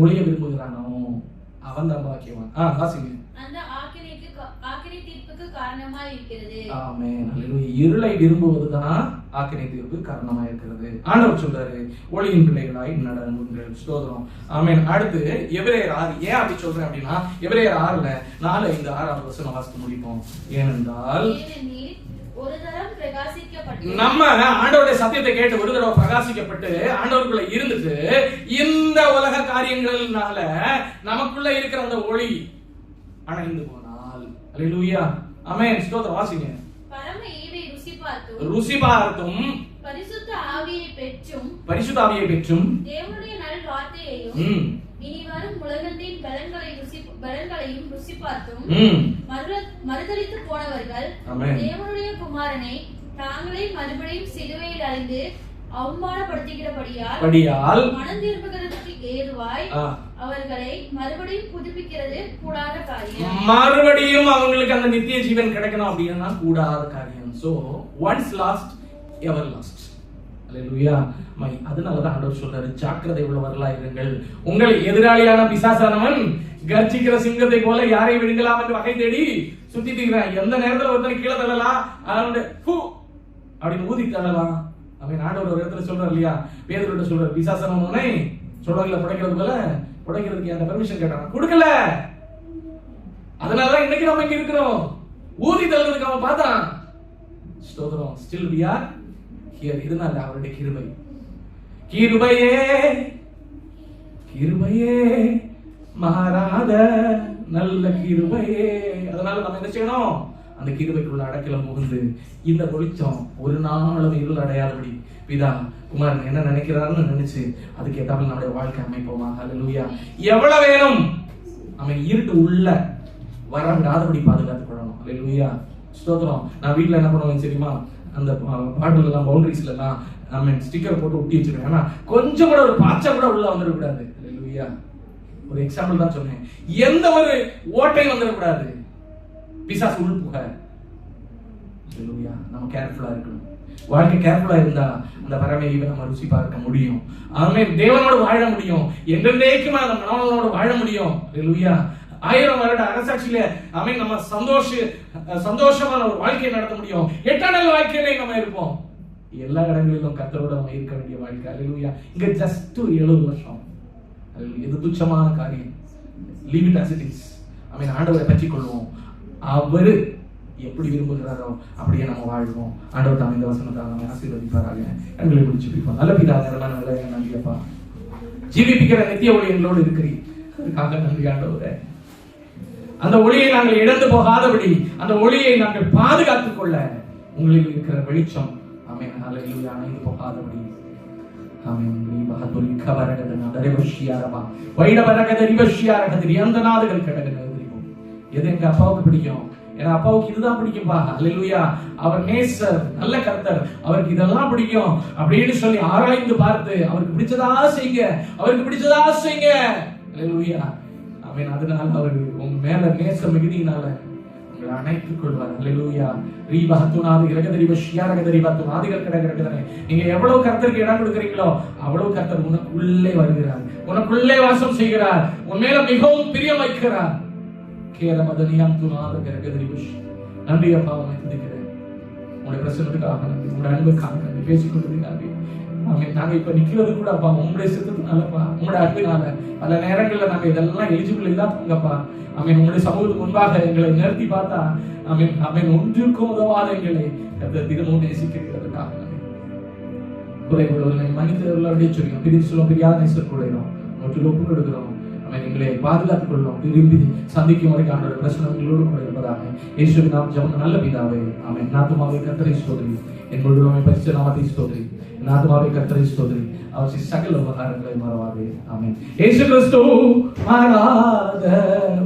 ஒளியை விரும்புகிறானோ அவன் தான் பாக்கியவான். வாசிங்க. அந்த ஆக்கினை தீர்ப்புக்கு காரணமா இருக்கிறது. ஆமென். அல்லேலூயா. இருளை விரும்புவதுதான் ஆக்கினை தீர்ப்பு காரணமா இருக்கிறது. ஆண்டவர் சொல்றாரு, ஒளியின் பிள்ளைகளாய் நடங்கள். ஸ்தோத்திரம். ஆமென். அடுத்து எபிரேயர் 6. ஏன் அப்படி சொல்றேன் அப்படின்னா, எபிரேயர் 4:4-5-6 வசனம் வாசித்து முடிப்போம். ஏனென்றால் ஒரு தரம் பிரகாசிக்கப்பட்டு நம்ம ஆண்டவருடைய சத்தியத்தை கேட்டு ஒரு தடவை பிரகாசிக்கப்பட்டு ஆண்டவருக்குள்ள இருந்துட்டு இந்த உலக காரியங்கள்னால நமக்குள்ள இருக்கிற அந்த ஒளி அணைந்து போனால், அல்லேலூயா, ஆமென், ஸ்தோத்திரம், வாசிங்க. பரம ஈவை ருசி பார்த்தும் பரிசுத்த ஆவியை பெற்றும் தேவனுடைய நல் வார்த்தையையும் இனி வரும் உலகத்தின் பலன்களையும் ருசி பார்த்தும் மறுதலித்து போனவர்கள் தேவனுடைய குமாரனை தாங்களே மறுபடியும் சிலுவையில் அறைந்து அவமானப்படுத்துகிறபடியால் மனம் திரும்புகிறதுக்கு ஏதுவாய் அவர்களை மறுபடியும் புதுப்பிக்கிறது கூடாத காரியம். மறுபடியும் அவங்களுக்கு அந்த நித்திய ஜீவன் கிடைக்கணும் அப்படின்னா கூடாத காரியம். சோ ஒன்ஸ் லாஸ்ட் எவர் லாஸ்ட். அல்லேலூயா. அதனாலதான் ஆண்டவர் சொல்றாரு, ஜாக்கிரதை உள்ளவர்களா இருங்கள். உங்கள் எதிராளியான பிசாசானவன் கர்ஜிக்கிற சிங்கத்தை போல யாரை விடுங்கலாம் என்று வகை தேடி சுத்தி திரிகிறான். எந்த நேரத்துல ஒருத்தனை கீழே தள்ளலாம் அப்படின்னு ஊதி தள்ளலாம். அவன் ஆண்டவர் ஒரு இடத்துல சொல்றாரு இல்லையா, பேதுருட்ட சொல்றாரு, பிசாசானவனை சொல்றதுல புடைக்கிறது போல புடைக்கிறதுக்கு அந்த பெர்மிஷன் கேட்டான், கொடுக்கல. அதனாலதான் இன்னைக்கு நம்ம இங்க இருக்கிறோம். ஊதி தள்ளுறதுக்கு அவன் பார்த்தான். ஸ்தோத்திரம். Still we are here. இதனால அவருடைய கிருபை. கிருபையே கிருபையே மாறாத நல்ல கிருபையே. அதனால நம்ம என்ன செய்யணும், அந்த கிருபைக்குள்ள அடக்கலம் புகுந்து இந்த வெளிச்சம் ஒரு நாளும் இருள் அடையாதபடி பிதா குமாரன் என்ன நினைக்கிறாருன்னு நினைச்சு அதுக்கு ஏற்றாமல் நம்முடைய வாழ்க்கை அமைப்போமா. அல்லேலூயா. எவ்வளவு வேணும் அவன் இருட்டு உள்ள வர விடாதபடி பாதுகாத்துக் கொள்ளணும். அல்லேலூயா. ஸ்தோத்திரம். நான் வீட்டுல என்ன பண்ணுவேன் தெரியுமா, அந்த பாட்டில் எல்லாம் பவுண்டரிஸ்ல எல்லாம் நம்ம ஸ்டிக்கர் போட்டு ஒட்டி வச்சிருக்கேன். ஆனா கொஞ்சம் கூட ஒரு பாச்சா கூட உள்ள வந்துடக்கூடாது. அல்லேலூயா. ஒரு எக்ஸாம்பிள் தான் சொன்னேன். எந்த ஒரு ஓட்டையும் வந்துடக்கூடாது. பிசாசு உள் புக. அல்லேலூயா. நம்ம கேர்ஃபுல்லா இருக்கணும். வாழ்க்கை கேர்ஃபுல்லா இருந்தா அந்த பரமேயிவை நம்ம ருசி பார்க்க முடியும். ஆமென். தேவனோடு வாழ முடியும். என்றென்றைக்குமே நம்ம மனோனோடு வாழ முடியும். அல்லேலூயா. 1000 வருட அரசாட்சியில ஆமென் நம்ம சந்தோஷமான ஒரு வாழ்க்கையை நடத்த முடியும். எட்டர்னல் வாழ்க்கையில நம்ம இருப்போம். எல்லா இடங்களிலும் கர்த்தரோட நம்ம இருக்க வேண்டிய வாழ்க்கை. அல்லேலூயா. இங்க ஜஸ்ட் 70 வருஷம். அல்லேலூயா. இது துச்சமான காரியம். Leave it as it is. ஆமென். ஆண்டவரை பற்றிக் கொள்வோம். அவரு எப்படி விரும்புகிறாரோ அப்படியே நம்ம வாழ்வோம். ஆண்டவர் தாம் இந்த வசனத்தை நம்ம ஆசீர்வதிப்பாராக. எங்களை முடிச்சு பிடிப்போம். நல்ல பிதாவான நன்றியப்பா. ஜீவிப்பிக்கிற நித்திய ஒளி எங்களோடு இருக்கிறீர். அதுக்காக நன்றி ஆண்டவரே. அந்த ஒளியை நாங்கள் இழந்து போகாதபடி அந்த ஒளியை நாங்கள் பாதுகாத்துக் கொள்ள உங்களில் இருக்கிற வெளிச்சம் ஆமென் ஹல்லேலூயா அணைந்து போகாதபடி ஆமென். நீபஹதுல் கபரகதன தரவஷியாரபா வைடபரகத ரிவஷியாரகதி அந்த நாதுகள் கடகன தெரியும். எது எங்க அப்பாவுக்கு பிடிக்கும்? ஏன்னா அப்பாவுக்கு இதுதான் பிடிக்கும்பா. அல்லேலூயா. அவர் நேசர், நல்ல கர்த்தர், அவருக்கு இதெல்லாம் பிடிக்கும் அப்படின்னு சொல்லி ஆராய்ந்து பார்த்து அவருக்கு பிடிச்சதா செய்யுங்க, அவருக்கு பிடிச்சதா செய்யுங்க. அல்லேலூயா. ஆமென். அதனால அவர் உங்க மேல நேச மிகுதியினால உங்களை அணைத்துக் கொள்வார். அல்லேலூயா. ரீபஹத்துனாது இரகதரிவஷியாரகதரிவத்துனாதிகள் கடகடகதனே. நீங்க எவ்வளவு கர்த்தருக்கு இடம் கொடுக்கிறீங்களோ அவ்வளவு கர்த்தர் உனக்குள்ளே வருகிறார், உனக்குள்ளே வாசம் செய்கிறார், உன் மேல மிகவும் பிரியம் வைக்கிறார். நன்றி அப்பா, துதிக்கிறேன். உங்களுடைய பிரசன்னத்துக்காக நன்றி, உங்களுடைய அன்புக்காக நன்றி, பேசிக்கொண்டிருக்காங்க. நாங்க இப்ப நிக்கிறது கூட அப்பா உங்களுடைய சித்தத்தினாலப்பா, உங்களுடைய அன்பினால. பல நேரங்கள்ல நாங்க இதெல்லாம் எலிஜிபிள் இல்லாதவங்கப்பா. ஆமென். உங்களுடைய சமூகத்துக்கு முன்பாக எங்களை நிறுத்தி பார்த்தா ஆமென் ஆமென் ஒன்றுக்கும் உதவாத எங்களை தினமும் நேசிக்கிறதுக்காக நன்றி. குறைவுள்ளவர்களை மனிதர்கள் அப்படியே சொல்லுங்க, பிரித்து சொல்லும் பிரியாத நேசர் கூடையிடும் ஒன்றில் ஒப்புக் கொடுக்கிறோம். எங்களை பாதுகாத்துக் கொள்ளும். திரும்பி சந்திக்கும் வரை ஆண்டவர் பிரச்சனைகளோடு கூட இருப்பதாக இயேசுவின் நாமம் ஜெபம் நல்ல பிதாவே ஆமென். நாத்துமாவே கர்த்தரை ஸ்தோத்திரி, என் முழுவதுமே பரிசுத்த நாமத்தை ஸ்தோத்திரி. நாத்துமாவே கர்த்தரை ஸ்தோத்திரி, அவர் சகல உபகாரங்களை மறவாதே ஆமென். இயேசு கிறிஸ்து மாறாதவர்